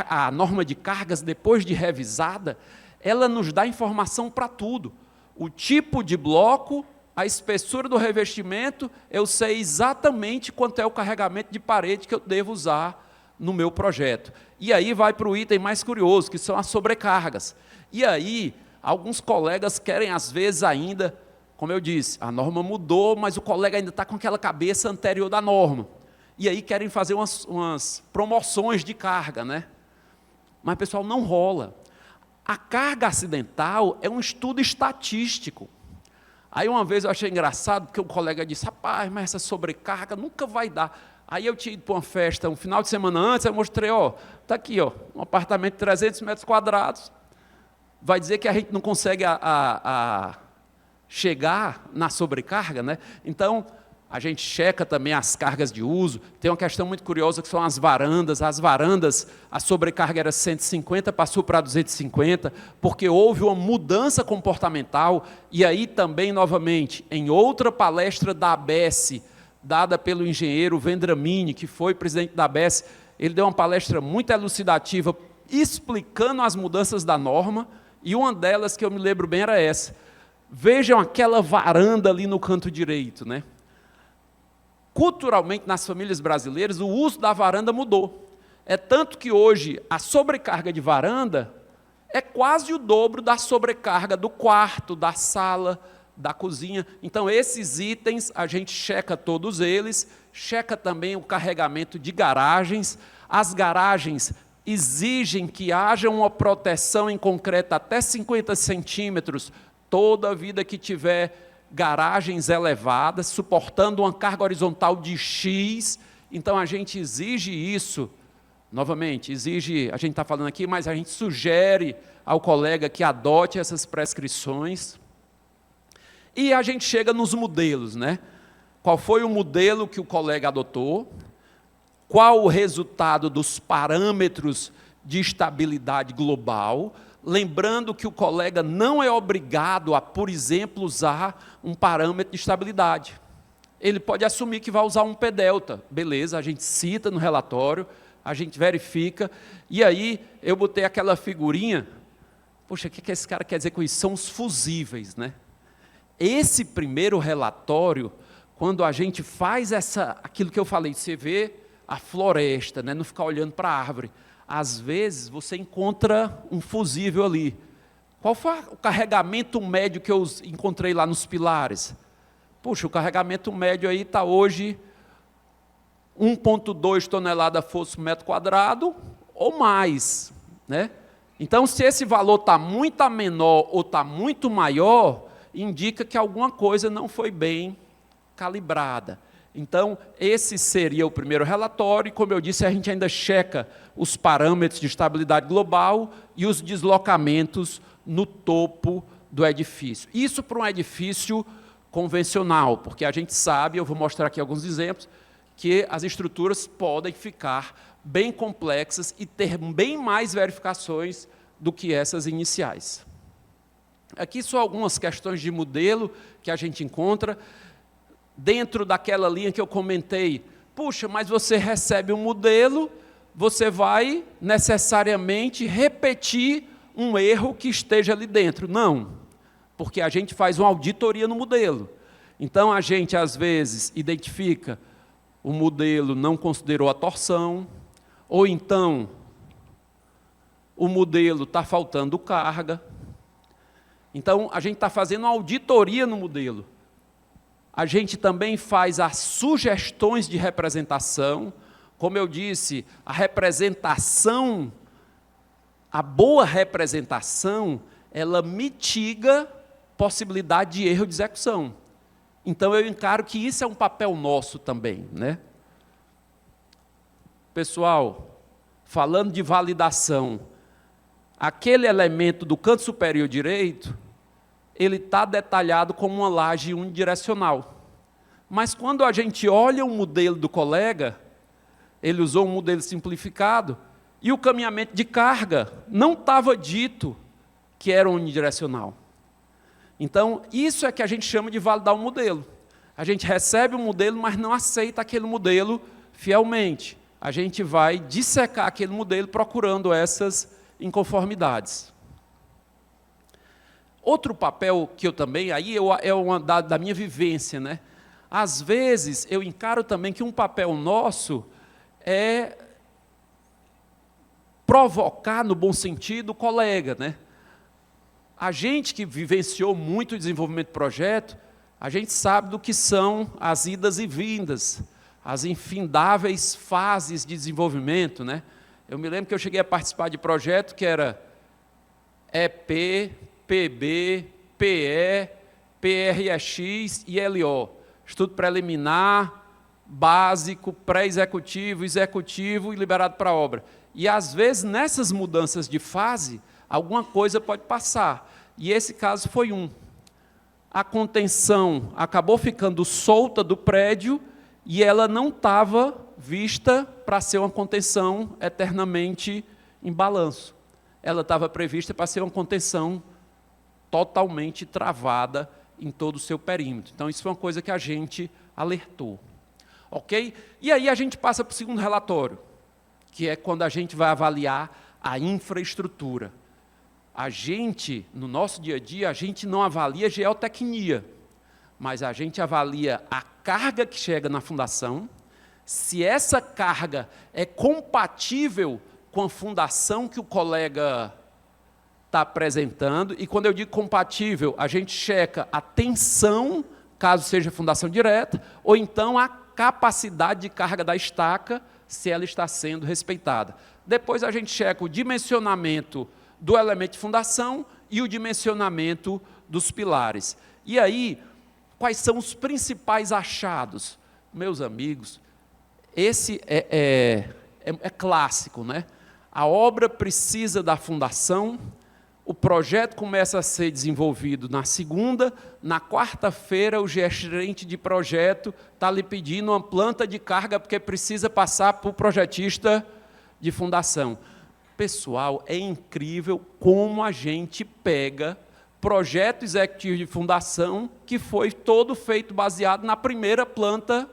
a norma de cargas, depois de revisada, ela nos dá informação para tudo. O tipo de bloco, a espessura do revestimento, eu sei exatamente quanto é o carregamento de parede que eu devo usar no meu projeto. E aí vai para o item mais curioso, que são as sobrecargas. E aí, alguns colegas querem, às vezes, ainda, como eu disse, a norma mudou, mas o colega ainda está com aquela cabeça anterior da norma. E aí querem fazer umas promoções de carga, né? Mas, pessoal, não rola. A carga acidental é um estudo estatístico. Aí, uma vez, eu achei engraçado, porque o colega disse, rapaz, mas essa sobrecarga nunca vai dar. Aí eu tinha ido para uma festa, um final de semana antes, eu mostrei, ó, está aqui, ó, um apartamento de 300 metros quadrados, vai dizer que a gente não consegue chegar na sobrecarga, né? Então, a gente checa também as cargas de uso. Tem uma questão muito curiosa que são as varandas. As varandas, a sobrecarga era 150, passou para 250, porque houve uma mudança comportamental. E aí também, novamente, em outra palestra da ABS, dada pelo engenheiro Vendramini, que foi presidente da ABS, ele deu uma palestra muito elucidativa, explicando as mudanças da norma, e uma delas, que eu me lembro bem, era essa. Vejam aquela varanda ali no canto direito, né? Culturalmente, nas famílias brasileiras, o uso da varanda mudou. É tanto que hoje a sobrecarga de varanda é quase o dobro da sobrecarga do quarto, da sala, da cozinha. Então, esses itens, a gente checa todos eles, checa também o carregamento de garagens. As garagens exigem que haja uma proteção em concreto até 50 centímetros, toda a vida que tiver garagens elevadas, suportando uma carga horizontal de X. Então, a gente exige isso, novamente, exige, a gente está falando aqui, mas a gente sugere ao colega que adote essas prescrições. E a gente chega nos modelos, né? Qual foi o modelo que o colega adotou? Qual o resultado dos parâmetros de estabilidade global? Lembrando que o colega não é obrigado a, por exemplo, usar um parâmetro de estabilidade. Ele pode assumir que vai usar um P delta. Beleza, a gente cita no relatório, a gente verifica, e aí eu botei aquela figurinha. Poxa, o que esse cara quer dizer com isso? São os fusíveis, né? Esse primeiro relatório, quando a gente faz aquilo que eu falei, você vê a floresta, né? Não ficar olhando para a árvore. Às vezes, você encontra um fusível ali. Qual foi o carregamento médio que eu encontrei lá nos pilares? Puxa, o carregamento médio aí está hoje 1,2 toneladas força por metro quadrado ou mais, né? Então, se esse valor está muito menor ou está muito maior, indica que alguma coisa não foi bem calibrada. Então, esse seria o primeiro relatório, e como eu disse, a gente ainda checa os parâmetros de estabilidade global e os deslocamentos no topo do edifício. Isso para um edifício convencional, porque a gente sabe, eu vou mostrar aqui alguns exemplos, que as estruturas podem ficar bem complexas e ter bem mais verificações do que essas iniciais. Aqui só algumas questões de modelo que a gente encontra dentro daquela linha que eu comentei. Puxa, mas você recebe um modelo, você vai necessariamente repetir um erro que esteja ali dentro. Não, porque a gente faz uma auditoria no modelo. Então, a gente, às vezes, identifica o modelo não considerou a torção, ou então o modelo está faltando carga. Então, a gente está fazendo uma auditoria no modelo. A gente também faz as sugestões de representação. Como eu disse, a representação, a boa representação, ela mitiga possibilidade de erro de execução. Então, eu encaro que isso é um papel nosso também, né? Pessoal, falando de validação, aquele elemento do canto superior direito, ele está detalhado como uma laje unidirecional. Mas quando a gente olha o modelo do colega, ele usou um modelo simplificado, e o caminhamento de carga não estava dito que era unidirecional. Então, isso é que a gente chama de validar o modelo. A gente recebe o modelo, mas não aceita aquele modelo fielmente. A gente vai dissecar aquele modelo procurando essas inconformidades. Outro papel que eu também, aí é uma da minha vivência, né? Às vezes, eu encaro também que um papel nosso é provocar, no bom sentido, o colega, né? A gente que vivenciou muito o desenvolvimento do projeto, a gente sabe do que são as idas e vindas, as infindáveis fases de desenvolvimento, né? Eu me lembro que eu cheguei a participar de projeto que era EP, PB, PE, PREX e LO. Estudo preliminar, básico, pré-executivo, executivo e liberado para obra. E, às vezes, nessas mudanças de fase, alguma coisa pode passar. E esse caso foi um. A contenção acabou ficando solta do prédio e ela não estava vista para ser uma contenção eternamente em balanço. Ela estava prevista para ser uma contenção totalmente travada em todo o seu perímetro. Então, isso foi uma coisa que a gente alertou. Ok? E aí a gente passa para o segundo relatório, que é quando a gente vai avaliar a infraestrutura. A gente, no nosso dia a dia, a gente não avalia geotecnia, mas a gente avalia a carga que chega na fundação, se essa carga é compatível com a fundação que o colega está apresentando, e quando eu digo compatível, a gente checa a tensão, caso seja fundação direta, ou então a capacidade de carga da estaca, se ela está sendo respeitada. Depois a gente checa o dimensionamento do elemento de fundação e o dimensionamento dos pilares. E aí, quais são os principais achados? Meus amigos, esse é clássico, né? A obra precisa da fundação, o projeto começa a ser desenvolvido na segunda, na quarta-feira o gerente de projeto está lhe pedindo uma planta de carga porque precisa passar para o projetista de fundação. Pessoal, é incrível como a gente pega projeto executivo de fundação que foi todo feito baseado na primeira planta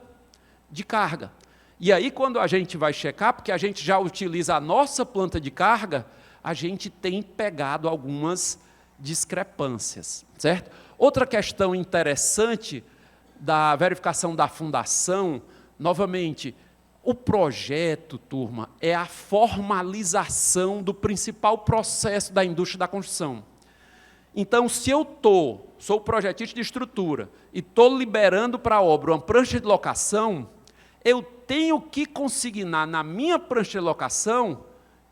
de carga. E aí, quando a gente vai checar, porque a gente já utiliza a nossa planta de carga, a gente tem pegado algumas discrepâncias, certo? Outra questão interessante da verificação da fundação, novamente, o projeto, turma, é a formalização do principal processo da indústria da construção. Então, se eu sou projetista de estrutura e estou liberando para a obra uma prancha de locação, eu tenho que consignar na minha prancha de locação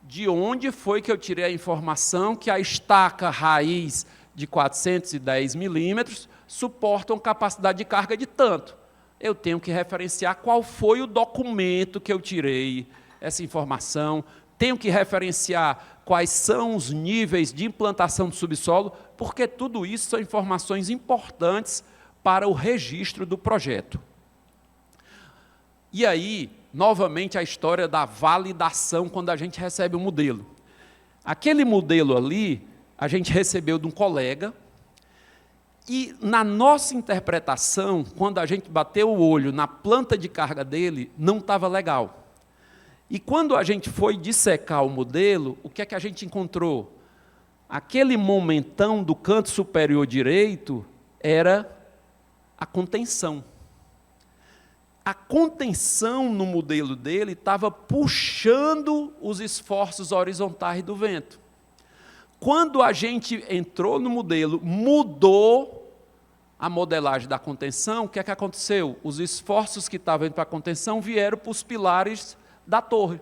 de onde foi que eu tirei a informação que a estaca raiz de 410 milímetros suporta uma capacidade de carga de tanto. Eu tenho que referenciar qual foi o documento que eu tirei essa informação, tenho que referenciar quais são os níveis de implantação do subsolo, porque tudo isso são informações importantes para o registro do projeto. E aí, novamente, a história da validação quando a gente recebe o modelo. Aquele modelo ali, a gente recebeu de um colega, e na nossa interpretação, quando a gente bateu o olho na planta de carga dele, não estava legal. E quando a gente foi dissecar o modelo, o que é que a gente encontrou? Aquele momentão do canto superior direito era a contenção. A contenção no modelo dele estava puxando os esforços horizontais do vento. Quando a gente entrou no modelo, mudou a modelagem da contenção, o que é que aconteceu? Os esforços que estavam indo para a contenção vieram para os pilares da torre.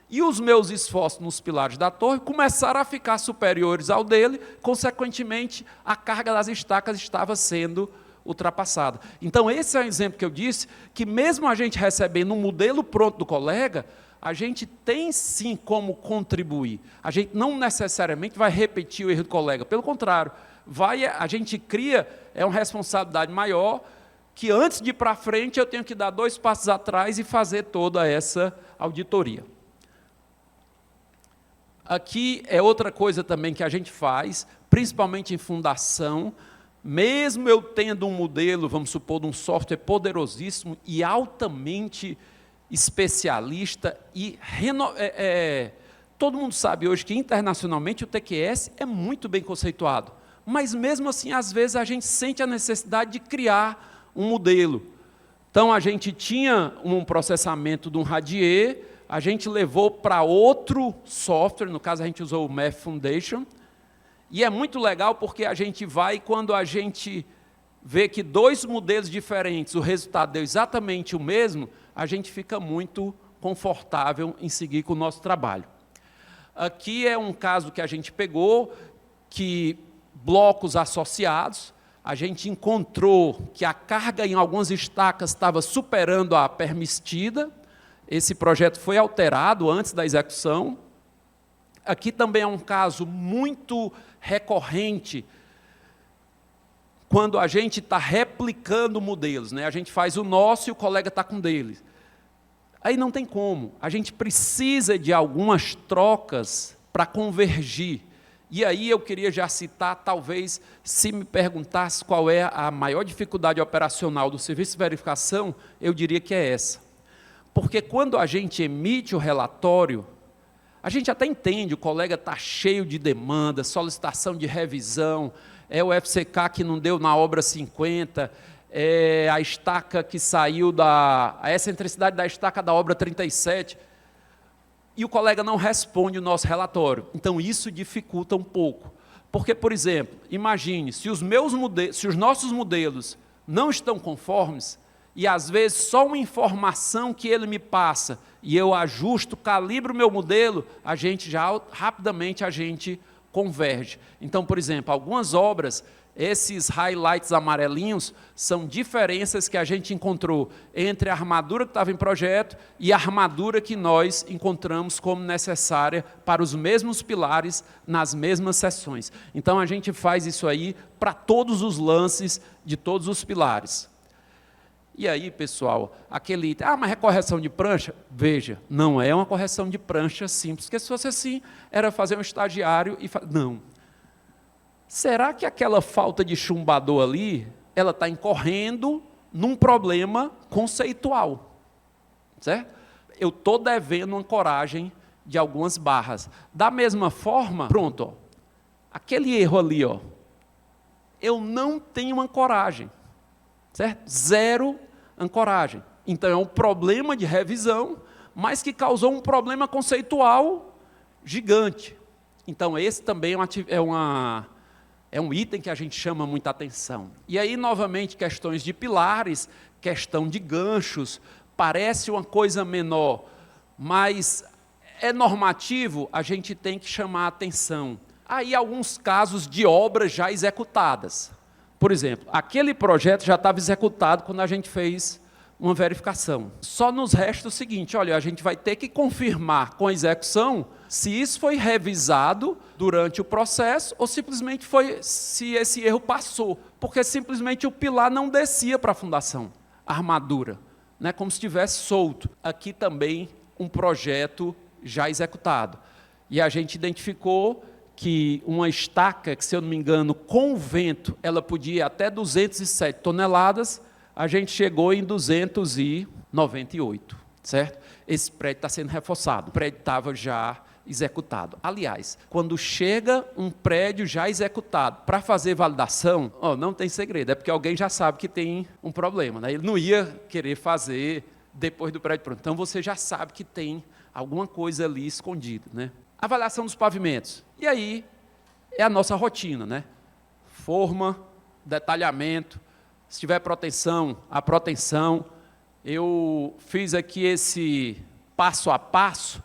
E os meus esforços nos pilares da torre começaram a ficar superiores ao dele, consequentemente, a carga das estacas estava sendo ultrapassada. Então, esse é um exemplo que eu disse, que mesmo a gente recebendo um modelo pronto do colega, a gente tem sim como contribuir. A gente não necessariamente vai repetir o erro do colega, pelo contrário, a gente cria uma responsabilidade maior, que antes de ir para frente eu tenho que dar 2 passos atrás e fazer toda essa auditoria. Aqui é outra coisa também que a gente faz, principalmente em fundação, mesmo eu tendo um modelo, vamos supor, de um software poderosíssimo e altamente especialista, e todo mundo sabe hoje que internacionalmente o TQS é muito bem conceituado, mas mesmo assim, às vezes, a gente sente a necessidade de criar um modelo. Então, a gente tinha um processamento de um Radier, a gente levou para outro software, no caso a gente usou o Math Foundation, e é muito legal porque a gente vai, quando a gente vê que 2 modelos diferentes, o resultado deu exatamente o mesmo, a gente fica muito confortável em seguir com o nosso trabalho. Aqui é um caso que a gente pegou, que blocos associados, a gente encontrou que a carga em algumas estacas estava superando a permitida, esse projeto foi alterado antes da execução. Aqui também é um caso muito recorrente, quando a gente está replicando modelos, né? A gente faz o nosso e o colega está com o dele. Aí não tem como, a gente precisa de algumas trocas para convergir. E aí eu queria já citar, talvez, se me perguntasse qual é a maior dificuldade operacional do serviço de verificação, eu diria que é essa. Porque quando a gente emite o relatório, a gente até entende, o colega está cheio de demanda, solicitação de revisão, é o FCK que não deu na obra 50, é a estaca que saiu a excentricidade da estaca da obra 37, e o colega não responde o nosso relatório. Então, isso dificulta um pouco. Porque, por exemplo, imagine, se os nossos modelos não estão conformes, e às vezes só uma informação que ele me passa, e eu ajusto, calibro o meu modelo, rapidamente a gente converge. Então, por exemplo, algumas obras, esses highlights amarelinhos são diferenças que a gente encontrou entre a armadura que estava em projeto e a armadura que nós encontramos como necessária para os mesmos pilares nas mesmas seções. Então, a gente faz isso aí para todos os lances de todos os pilares. E aí, pessoal, aquele item, mas é correção de prancha? Veja, não é uma correção de prancha simples, porque se fosse assim, era fazer um estagiário e... Não. Será que aquela falta de chumbador ali, ela está incorrendo num problema conceitual? Certo? eu estou devendo uma ancoragem de algumas barras. Da mesma forma, pronto, ó, aquele erro ali, ó, eu não tenho ancoragem, certo? Zero ancoragem. Então, é um problema de revisão, mas que causou um problema conceitual gigante. Então, esse também é um item que a gente chama muita atenção. E aí, novamente, questões de pilares, questão de ganchos, parece uma coisa menor, mas é normativo, a gente tem que chamar a atenção. Aí, alguns casos de obras já executadas. Por exemplo, aquele projeto já estava executado quando a gente fez uma verificação. Só nos resta o seguinte, olha, a gente vai ter que confirmar com a execução se isso foi revisado durante o processo ou simplesmente se esse erro passou, porque simplesmente o pilar não descia para a fundação, a armadura, né, como se estivesse solto. Aqui também um projeto já executado. E a gente identificou que uma estaca, que se eu não me engano, com o vento, ela podia ir até 207 toneladas, a gente chegou em 298, certo? Esse prédio está sendo reforçado, o prédio estava já executado. Aliás, quando chega um prédio já executado para fazer validação, não tem segredo, é porque alguém já sabe que tem um problema, né? Ele não ia querer fazer depois do prédio pronto. Então, você já sabe que tem alguma coisa ali escondida, né? Avaliação dos pavimentos. E aí, é a nossa rotina, né? Forma, detalhamento, se tiver proteção, a proteção. Eu fiz aqui esse passo a passo,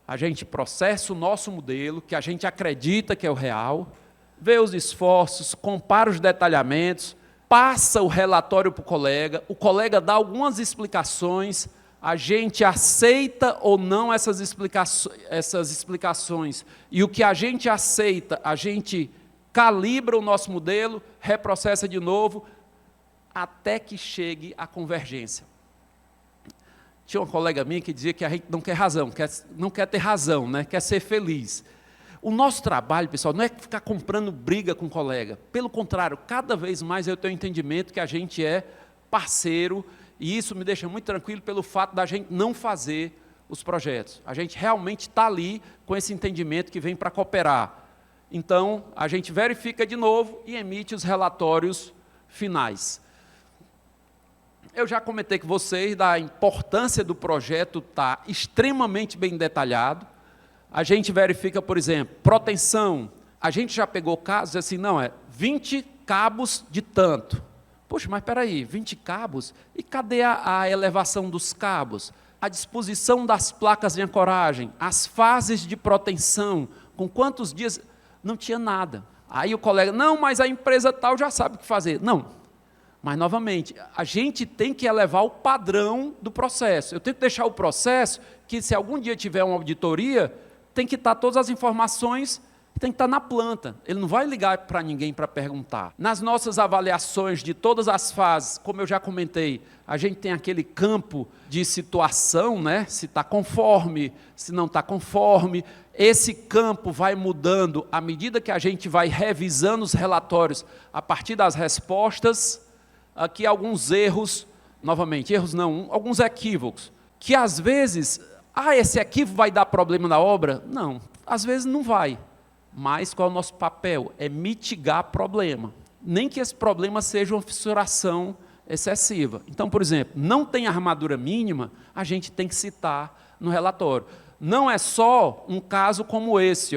a gente processa o nosso modelo, que a gente acredita que é o real, vê os esforços, compara os detalhamentos, passa o relatório para o colega dá algumas explicações, a gente aceita ou não essas explicações, e o que a gente aceita, a gente calibra o nosso modelo, reprocessa de novo, até que chegue à convergência. Tinha uma colega minha que dizia que a gente não quer razão, não quer ter razão, né? Quer ser feliz. O nosso trabalho, pessoal, não é ficar comprando briga com o colega. Pelo contrário, cada vez mais eu tenho entendimento que a gente é parceiro, e isso me deixa muito tranquilo pelo fato da gente não fazer os projetos. A gente realmente está ali com esse entendimento que vem para cooperar. Então, a gente verifica de novo e emite os relatórios finais. Eu já comentei com vocês da importância do projeto estar extremamente bem detalhado. A gente verifica, por exemplo, proteção. A gente já pegou casos assim, não, 20 cabos de tanto. Poxa, mas espera aí, 20 cabos? E cadê a elevação dos cabos? A disposição das placas de ancoragem, as fases de proteção, com quantos dias? Não tinha nada. Aí o colega, não, mas a empresa tal já sabe o que fazer. Não. Mas, novamente, a gente tem que elevar o padrão do processo. Eu tenho que deixar o processo que, se algum dia tiver uma auditoria, tem que estar todas as informações, tem que estar na planta. Ele não vai ligar para ninguém para perguntar. Nas nossas avaliações de todas as fases, como eu já comentei, a gente tem aquele campo de situação, né? Se está conforme, se não está conforme. Esse campo vai mudando à medida que a gente vai revisando os relatórios a partir das respostas. Aqui alguns erros, novamente, erros não, alguns equívocos, que às vezes, esse equívoco vai dar problema na obra? Não, às vezes não vai. Mas qual é o nosso papel? É mitigar problema. Nem que esse problema seja uma fissuração excessiva. Então, por exemplo, não tem armadura mínima, a gente tem que citar no relatório. Não é só um caso como esse,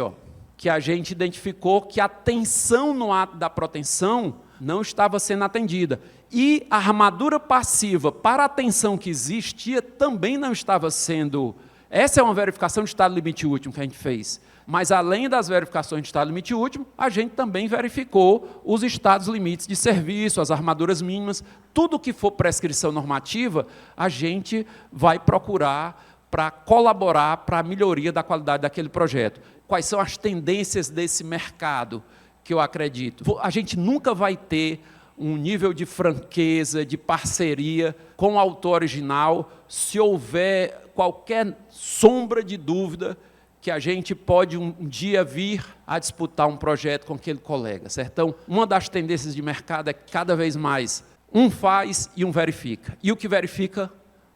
que a gente identificou que a tensão no ato da proteção não estava sendo atendida. E a armadura passiva para a tensão que existia também não estava sendo... Essa é uma verificação de estado limite último que a gente fez. Mas, além das verificações de estado limite último, a gente também verificou os estados limites de serviço, as armaduras mínimas, tudo que for prescrição normativa, a gente vai procurar para colaborar para a melhoria da qualidade daquele projeto. Quais são as tendências desse mercado que eu acredito? A gente nunca vai ter um nível de franqueza, de parceria com o autor original, se houver qualquer sombra de dúvida que a gente pode um dia vir a disputar um projeto com aquele colega, certo? Então, uma das tendências de mercado é que cada vez mais um faz e um verifica. E o que verifica,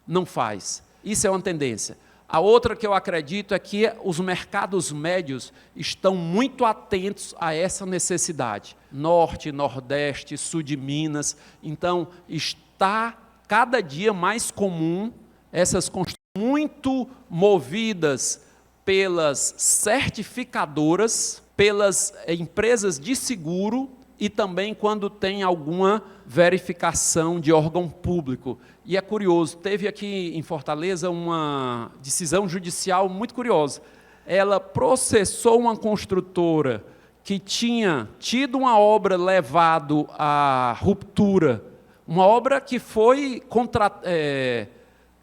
não faz. Isso é uma tendência. A outra que eu acredito é que os mercados médios estão muito atentos a essa necessidade. Norte, Nordeste, Sul de Minas. Então, está cada dia mais comum essas construções muito movidas pelas certificadoras, pelas empresas de seguro e também quando tem alguma verificação de órgão público. E é curioso, teve aqui em Fortaleza uma decisão judicial muito curiosa. Ela processou uma construtora que tinha tido uma obra levado à ruptura, uma obra que foi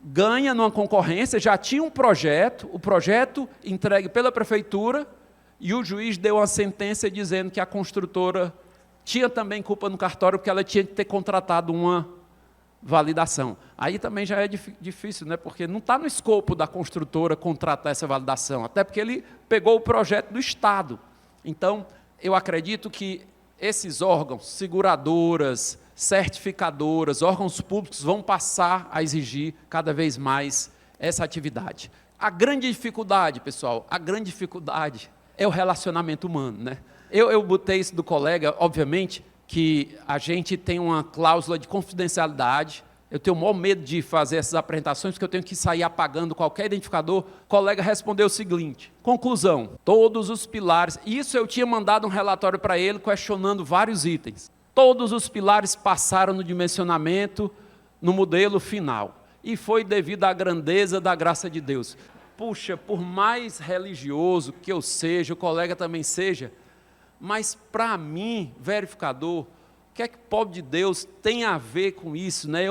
ganha numa concorrência, já tinha um projeto, o projeto entregue pela prefeitura, e o juiz deu uma sentença dizendo que a construtora tinha também culpa no cartório, porque ela tinha que ter contratado uma validação. Aí também já é difícil, né? Porque não está no escopo da construtora contratar essa validação, até porque ele pegou o projeto do Estado. Então, eu acredito que esses órgãos, seguradoras, certificadoras, órgãos públicos vão passar a exigir cada vez mais essa atividade. A grande dificuldade, pessoal, a grande dificuldade é o relacionamento humano, né? Eu botei isso do colega, obviamente, que a gente tem uma cláusula de confidencialidade. Eu tenho o maior medo de fazer essas apresentações, porque eu tenho que sair apagando qualquer identificador. O colega respondeu o seguinte: conclusão, todos os pilares, isso eu tinha mandado um relatório para ele, questionando vários itens. Todos os pilares passaram no dimensionamento, no modelo final. E foi devido à grandeza da graça de Deus. Puxa, por mais religioso que eu seja, o colega também seja, mas para mim, verificador, o que é que o pobre de Deus tem a ver com isso, né?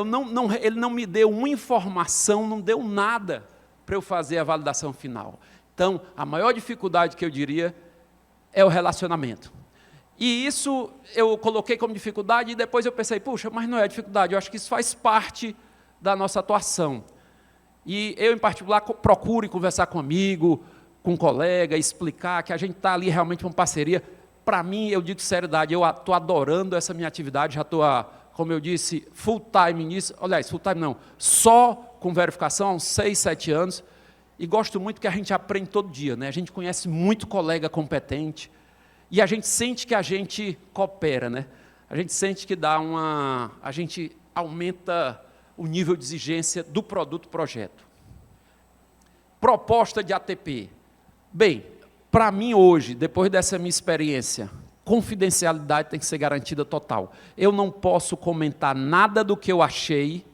Ele não me deu uma informação, não deu nada para eu fazer a validação final. Então, a maior dificuldade que eu diria é o relacionamento. E isso eu coloquei como dificuldade e depois eu pensei, puxa, mas não é dificuldade, eu acho que isso faz parte da nossa atuação. E eu, em particular, procuro conversar com amigo, com colega, explicar que a gente está ali realmente uma parceria. Para mim, eu digo seriedade, eu estou adorando essa minha atividade, já estou, como eu disse, full time nisso, aliás, full time não, só com verificação há uns 6, 7 anos, e gosto muito que a gente aprende todo dia, né? A gente conhece muito colega competente, e a gente sente que a gente coopera, né? A gente sente que a gente aumenta o nível de exigência do projeto. Proposta de ATP. Bem, para mim hoje, depois dessa minha experiência, confidencialidade tem que ser garantida total. Eu não posso comentar nada do que eu achei,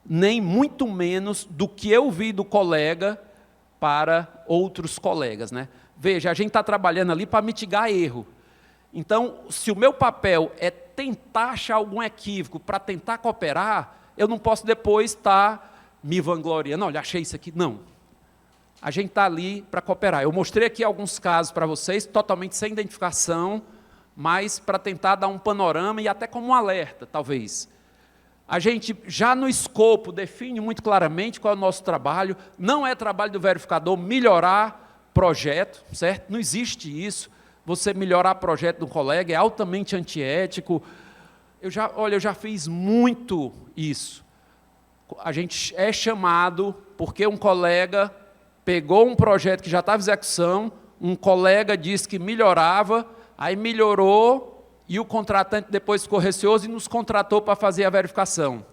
nem muito menos do que eu vi do colega para outros colegas, né? Veja, a gente está trabalhando ali para mitigar erro. Então, se o meu papel é tentar achar algum equívoco para tentar cooperar, eu não posso depois estar me vangloriando, olha, achei isso aqui. Não. A gente está ali para cooperar. Eu mostrei aqui alguns casos para vocês, totalmente sem identificação, mas para tentar dar um panorama e até como um alerta, talvez. A gente, já no escopo, define muito claramente qual é o nosso trabalho. Não é trabalho do verificador melhorar projeto, certo? Não existe isso. Você melhorar projeto do colega é altamente antiético. Eu já fiz muito isso. A gente é chamado porque um colega pegou um projeto que já estava em execução, um colega disse que melhorava, aí melhorou, e o contratante depois ficou receoso e nos contratou para fazer a verificação.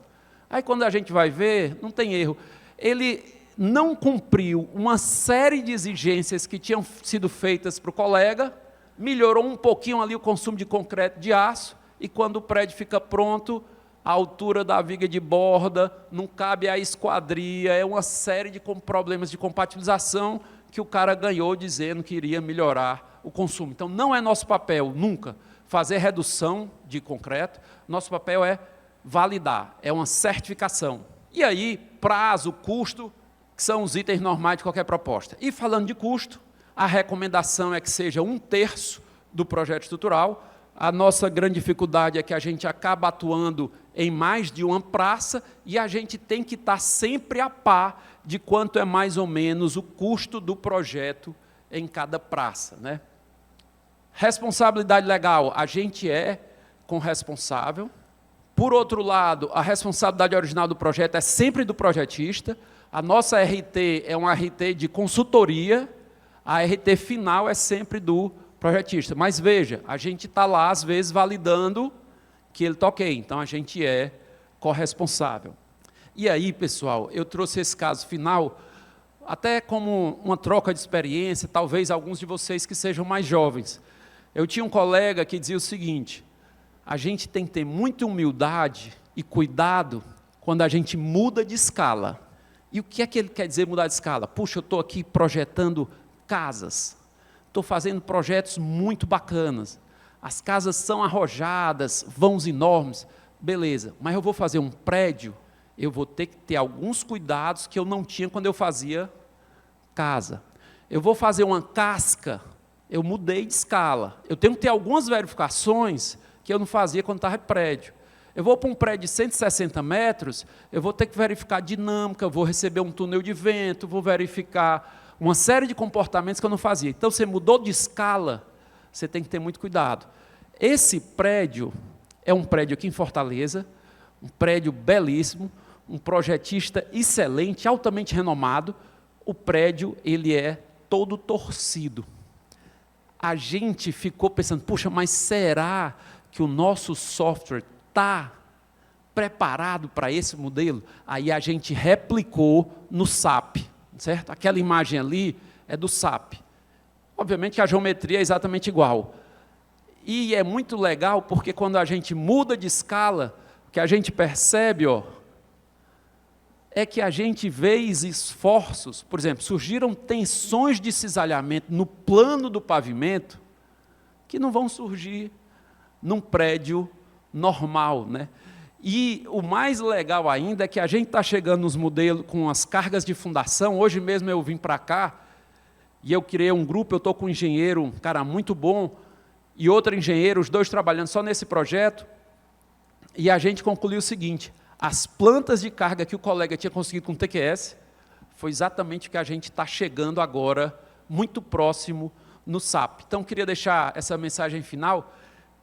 Aí, quando a gente vai ver, não tem erro. Ele não cumpriu uma série de exigências que tinham sido feitas para o colega, melhorou um pouquinho ali o consumo de concreto de aço, e quando o prédio fica pronto, a altura da viga de borda, não cabe a esquadria, é uma série de problemas de compatibilização que o cara ganhou dizendo que iria melhorar o consumo. Então, não é nosso papel, nunca, fazer redução de concreto, nosso papel é validar, é uma certificação. E aí, prazo, custo, que são os itens normais de qualquer proposta. E falando de custo, a recomendação é que seja 1/3 do projeto estrutural. A nossa grande dificuldade é que a gente acaba atuando em mais de uma praça e a gente tem que estar sempre a par de quanto é mais ou menos o custo do projeto em cada praça, né? Responsabilidade legal, a gente é corresponsável. Por outro lado, a responsabilidade original do projeto é sempre do projetista. A nossa RT é uma RT de consultoria, a RT final é sempre do projetista. Mas veja, a gente está lá, às vezes, validando que ele está ok, então a gente é corresponsável. E aí, pessoal, eu trouxe esse caso final, até como uma troca de experiência, talvez alguns de vocês que sejam mais jovens. Eu tinha um colega que dizia o seguinte: a gente tem que ter muita humildade e cuidado quando a gente muda de escala. E o que é que ele quer dizer mudar de escala? Puxa, eu estou aqui projetando casas, estou fazendo projetos muito bacanas, as casas são arrojadas, vãos enormes, beleza, mas eu vou fazer um prédio, eu vou ter que ter alguns cuidados que eu não tinha quando eu fazia casa. Eu vou fazer uma casca, eu mudei de escala, eu tenho que ter algumas verificações que eu não fazia quando estava em prédio. Eu vou para um prédio de 160 metros, eu vou ter que verificar dinâmica, vou receber um túnel de vento, vou verificar uma série de comportamentos que eu não fazia. Então, você mudou de escala, você tem que ter muito cuidado. Esse prédio é um prédio aqui em Fortaleza, um prédio belíssimo, um projetista excelente, altamente renomado. O prédio, ele é todo torcido. A gente ficou pensando, puxa, mas será que o nosso software está preparado para esse modelo? Aí a gente replicou no SAP, certo? Aquela imagem ali é do SAP. Obviamente que a geometria é exatamente igual. E é muito legal porque quando a gente muda de escala, o que a gente percebe, é que a gente vê esforços, por exemplo, surgiram tensões de cisalhamento no plano do pavimento que não vão surgir num prédio normal, né? E o mais legal ainda é que a gente está chegando nos modelos com as cargas de fundação. Hoje mesmo eu vim para cá e eu criei um grupo, eu estou com um engenheiro, um cara muito bom, e outro engenheiro, os dois trabalhando só nesse projeto, e a gente concluiu o seguinte: as plantas de carga que o colega tinha conseguido com o TQS, foi exatamente o que a gente está chegando agora, muito próximo no SAP. Então, queria deixar essa mensagem final,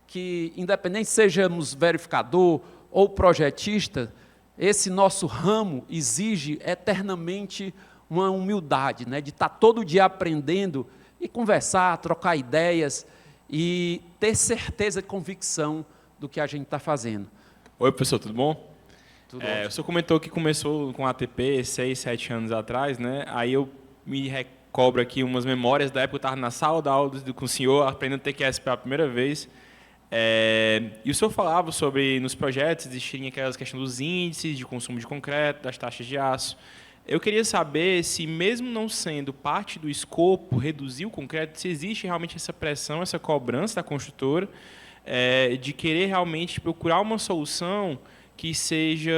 que independente sejamos verificador ou projetista, esse nosso ramo exige eternamente uma humildade, né, de estar todo dia aprendendo e conversar, trocar ideias e ter certeza de convicção do que a gente está fazendo. Oi, professor, tudo bom? O senhor comentou que começou com a ATP 6, 7 anos atrás, né? Aí eu me recobro aqui umas memórias da época que eu estava na sala da aula com o senhor, aprendendo TQS pela primeira vez. E o senhor falava sobre, nos projetos, existirem aquelas questões dos índices de consumo de concreto, das taxas de aço. Eu queria saber se, mesmo não sendo parte do escopo reduzir o concreto, se existe realmente essa pressão, essa cobrança da construtora, de querer realmente procurar uma solução que seja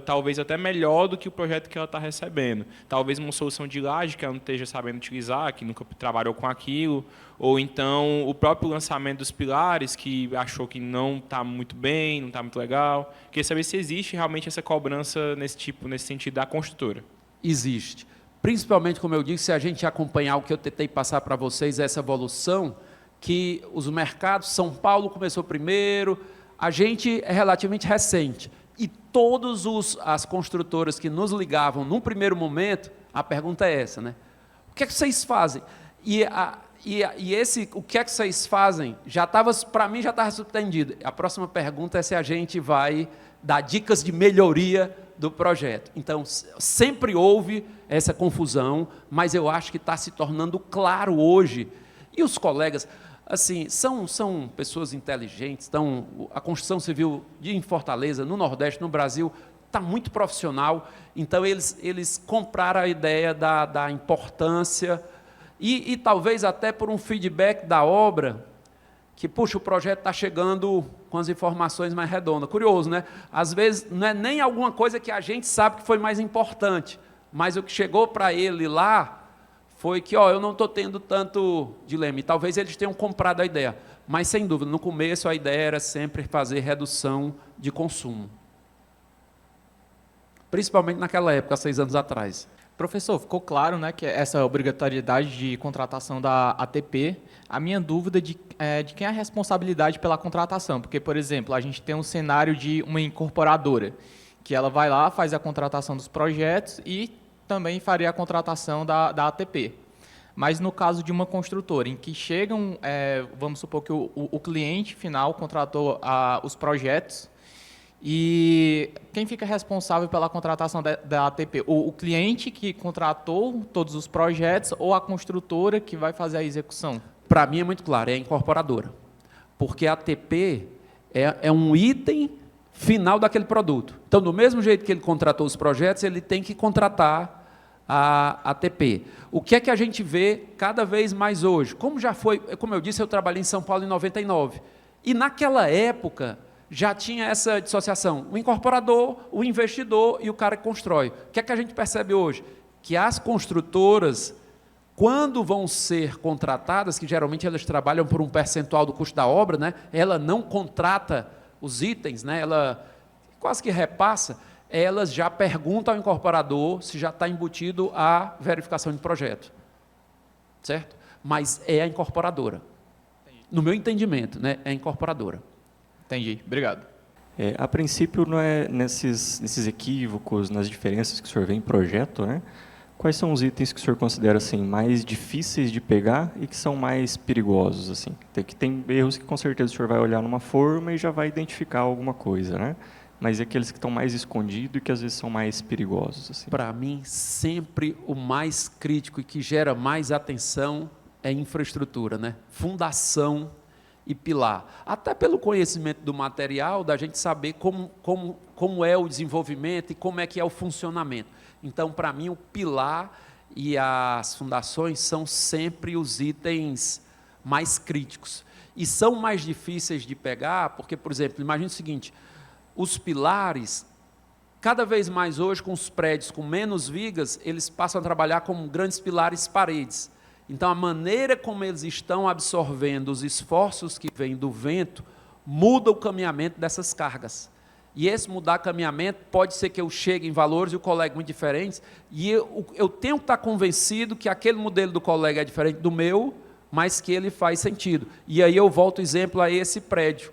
talvez até melhor do que o projeto que ela está recebendo. Talvez uma solução de laje que ela não esteja sabendo utilizar, que nunca trabalhou com aquilo, ou então o próprio lançamento dos pilares, que achou que não está muito bem, não está muito legal. Queria saber se existe realmente essa cobrança nesse sentido da construtora. Existe. Principalmente, como eu disse, se a gente acompanhar o que eu tentei passar para vocês, essa evolução, que os mercados, São Paulo começou primeiro, a gente é relativamente recente. E todas as construtoras que nos ligavam num primeiro momento, a pergunta é essa, né? O que é que vocês fazem? O que é que vocês fazem, para mim já estava subentendido. A próxima pergunta é se a gente vai dar dicas de melhoria do projeto. Então, sempre houve essa confusão, mas eu acho que está se tornando claro hoje. E os colegas, assim, são pessoas inteligentes. Então, a construção civil em Fortaleza, no Nordeste, no Brasil, está muito profissional. Então, eles compraram a ideia da importância e talvez até por um feedback da obra, que, puxa, o projeto está chegando com as informações mais redondas. Curioso, né? Às vezes, não é nem alguma coisa que a gente sabe que foi mais importante, mas o que chegou para ele lá foi que, eu não estou tendo tanto dilema. E talvez eles tenham comprado a ideia. Mas, sem dúvida, no começo a ideia era sempre fazer redução de consumo. Principalmente naquela época, 6 anos atrás. Professor, ficou claro, né, que essa obrigatoriedade de contratação da ATP. A minha dúvida de quem é a responsabilidade pela contratação, porque, por exemplo, a gente tem um cenário de uma incorporadora, que ela vai lá, faz a contratação dos projetos e também faria a contratação da ATP. Mas no caso de uma construtora, em que chegam, vamos supor que o cliente final contratou os projetos, e quem fica responsável pela contratação da ATP? O cliente que contratou todos os projetos ou a construtora que vai fazer a execução? Para mim é muito claro, é a incorporadora. Porque a ATP é um item final daquele produto. Então, do mesmo jeito que ele contratou os projetos, ele tem que contratar a ATP. O que é que a gente vê cada vez mais hoje? Como já foi, como eu disse, eu trabalhei em São Paulo em 99. E naquela época já tinha essa dissociação, o incorporador, o investidor e o cara que constrói. O que é que a gente percebe hoje? Que as construtoras, quando vão ser contratadas, que geralmente elas trabalham por um percentual do custo da obra, né? Ela não contrata os itens, né? Ela quase que repassa, elas já perguntam ao incorporador se já está embutido a verificação de projeto. Certo? Mas é a incorporadora. No meu entendimento, né? É a incorporadora. Entendi. Obrigado. A princípio, não é nesses equívocos, nas diferenças que o senhor vê em projeto, né? Quais são os itens que o senhor considera assim, mais difíceis de pegar e que são mais perigosos? Assim? Tem erros que, com certeza, o senhor vai olhar numa forma e já vai identificar alguma coisa, né? Mas e aqueles que estão mais escondidos e que, às vezes, são mais perigosos? Assim? Para mim, sempre o mais crítico e que gera mais atenção é infraestrutura, né? Fundação e pilar. Até pelo conhecimento do material, da gente saber como é o desenvolvimento e como é que é o funcionamento. Então, para mim, o pilar e as fundações são sempre os itens mais críticos. E são mais difíceis de pegar, porque, por exemplo, imagine o seguinte, os pilares, cada vez mais hoje, com os prédios com menos vigas, eles passam a trabalhar como grandes pilares paredes. Então, a maneira como eles estão absorvendo os esforços que vêm do vento, muda o caminhamento dessas cargas. E esse mudar caminhamento, pode ser que eu chegue em valores e o colega muito diferentes, e eu tenho que estar convencido que aquele modelo do colega é diferente do meu, mas que ele faz sentido. E aí eu volto exemplo a esse prédio.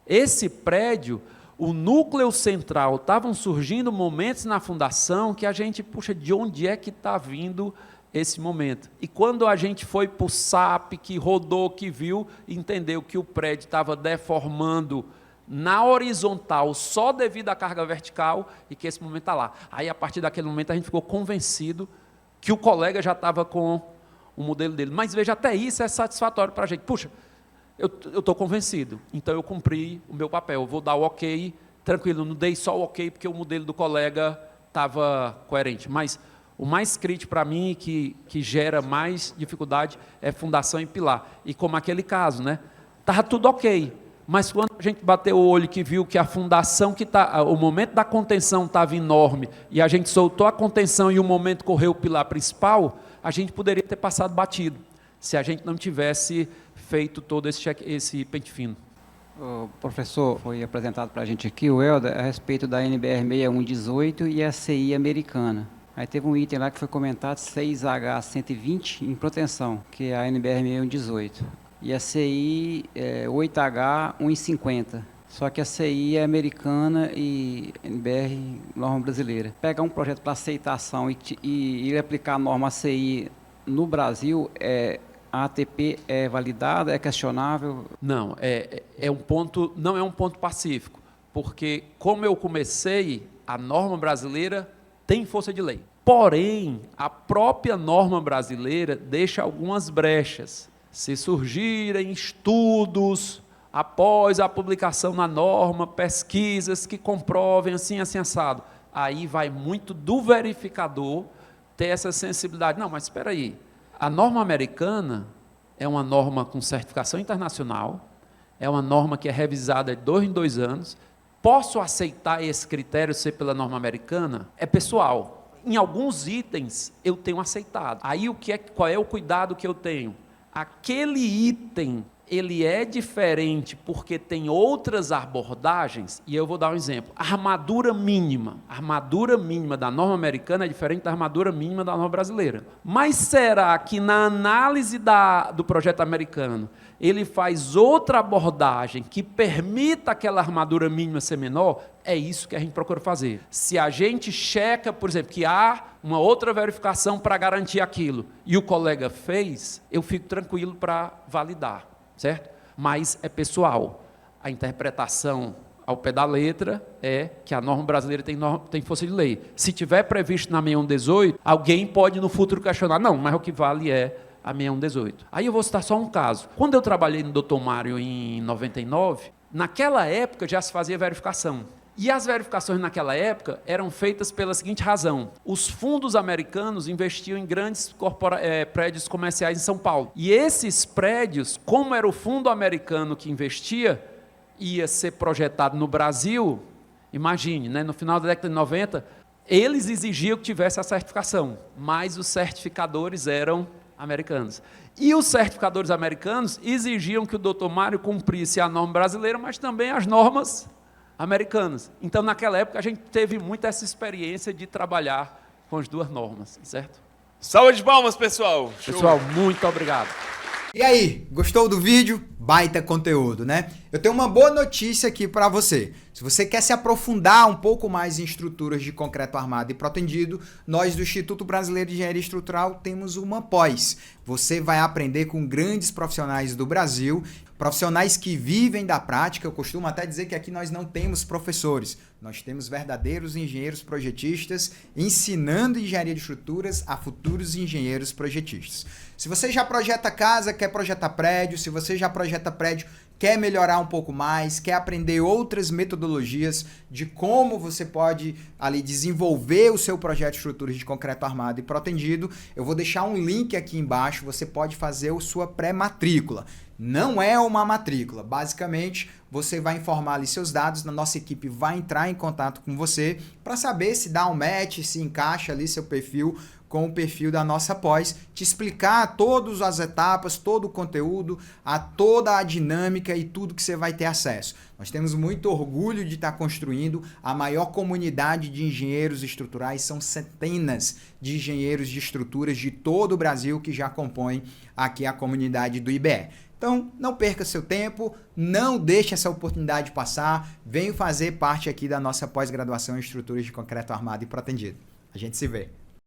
Esse prédio, o núcleo central, estavam surgindo momentos na fundação que a gente, puxa, de onde é que está vindo esse momento? E quando a gente foi para o SAP, que rodou, que viu, entendeu que o prédio estava deformando na horizontal só devido à carga vertical e que esse momento está lá. Aí, a partir daquele momento, a gente ficou convencido que o colega já estava com o modelo dele. Mas, veja, até isso é satisfatório para a gente. Puxa, eu estou convencido, então eu cumpri o meu papel, eu vou dar o ok, tranquilo, não dei só o ok porque o modelo do colega estava coerente. Mas o mais crítico para mim, que gera mais dificuldade, é fundação e pilar. E como aquele caso, né? Estava tudo ok, mas quando a gente bateu o olho que viu que a fundação, o momento da contenção estava enorme, e a gente soltou a contenção e o momento correu o pilar principal, a gente poderia ter passado batido, se a gente não tivesse feito todo esse pente fino. O professor, foi apresentado para a gente aqui, o Helder, a respeito da NBR 6118 e a CI americana. Aí teve um item lá que foi comentado, 6H120 em proteção, que é a NBR 6118. E a CI 8H150. Só que a CI é americana e NBR norma brasileira. Pegar um projeto para aceitação e aplicar a norma CI no Brasil, a ATP é validada, é questionável? Não, não é um ponto pacífico, porque como eu comecei, a norma brasileira tem força de lei. Porém, a própria norma brasileira deixa algumas brechas. Se surgirem estudos após a publicação na norma, pesquisas que comprovem assim, assim, assado, aí vai muito do verificador ter essa sensibilidade. Não, mas espera aí, a norma americana é uma norma com certificação internacional, é uma norma que é revisada de 2 em 2 anos. Posso aceitar esse critério ser pela norma americana? É pessoal. Em alguns itens eu tenho aceitado. Aí qual é o cuidado que eu tenho? Aquele item ele é diferente porque tem outras abordagens, e eu vou dar um exemplo. A armadura mínima da norma americana é diferente da armadura mínima da norma brasileira. Mas será que na análise do projeto americano, ele faz outra abordagem que permita aquela armadura mínima ser menor? É isso que a gente procura fazer. Se a gente checa, por exemplo, que há uma outra verificação para garantir aquilo, e o colega fez, eu fico tranquilo para validar, certo? Mas é pessoal. A interpretação ao pé da letra é que a norma brasileira tem força de lei. Se tiver previsto na 6118, alguém pode no futuro questionar, não, mas o que vale é a 6118. Aí eu vou citar só um caso. Quando eu trabalhei no Dr. Mário em 99, naquela época já se fazia verificação. E as verificações naquela época eram feitas pela seguinte razão: os fundos americanos investiam em grandes prédios comerciais em São Paulo. E esses prédios, como era o fundo americano que investia, ia ser projetado no Brasil, imagine, né, no final da década de 90, eles exigiam que tivesse a certificação, mas os certificadores eram americanos. E os certificadores americanos exigiam que o Dr. Mário cumprisse a norma brasileira, mas também as normas americanas. Então, naquela época, a gente teve muito essa experiência de trabalhar com as duas normas, certo? Salva de palmas, pessoal! Show. Pessoal, muito obrigado. E aí, gostou do vídeo? Baita conteúdo, né? Eu tenho uma boa notícia aqui para você. Se você quer se aprofundar um pouco mais em estruturas de concreto armado e protendido, nós do Instituto Brasileiro de Engenharia Estrutural temos uma pós. Você vai aprender com grandes profissionais do Brasil, profissionais que vivem da prática. Eu costumo até dizer que aqui nós não temos professores, nós temos verdadeiros engenheiros projetistas ensinando engenharia de estruturas a futuros engenheiros projetistas. Se você já projeta casa, quer projetar prédio, se você já projeta prédio, quer melhorar um pouco mais, quer aprender outras metodologias de como você pode ali desenvolver o seu projeto de estruturas de concreto armado e protendido, eu vou deixar um link aqui embaixo, você pode fazer a sua pré-matrícula. Não é uma matrícula, basicamente você vai informar ali seus dados, a nossa equipe vai entrar em contato com você para saber se dá um match, se encaixa ali seu perfil com o perfil da nossa pós, te explicar todas as etapas, todo o conteúdo, toda a dinâmica e tudo que você vai ter acesso. Nós temos muito orgulho de estar construindo a maior comunidade de engenheiros estruturais, são centenas de engenheiros de estruturas de todo o Brasil que já compõem aqui a comunidade do IBE. Então, não perca seu tempo, não deixe essa oportunidade passar, venha fazer parte aqui da nossa pós-graduação em estruturas de concreto armado e protendido. A gente se vê.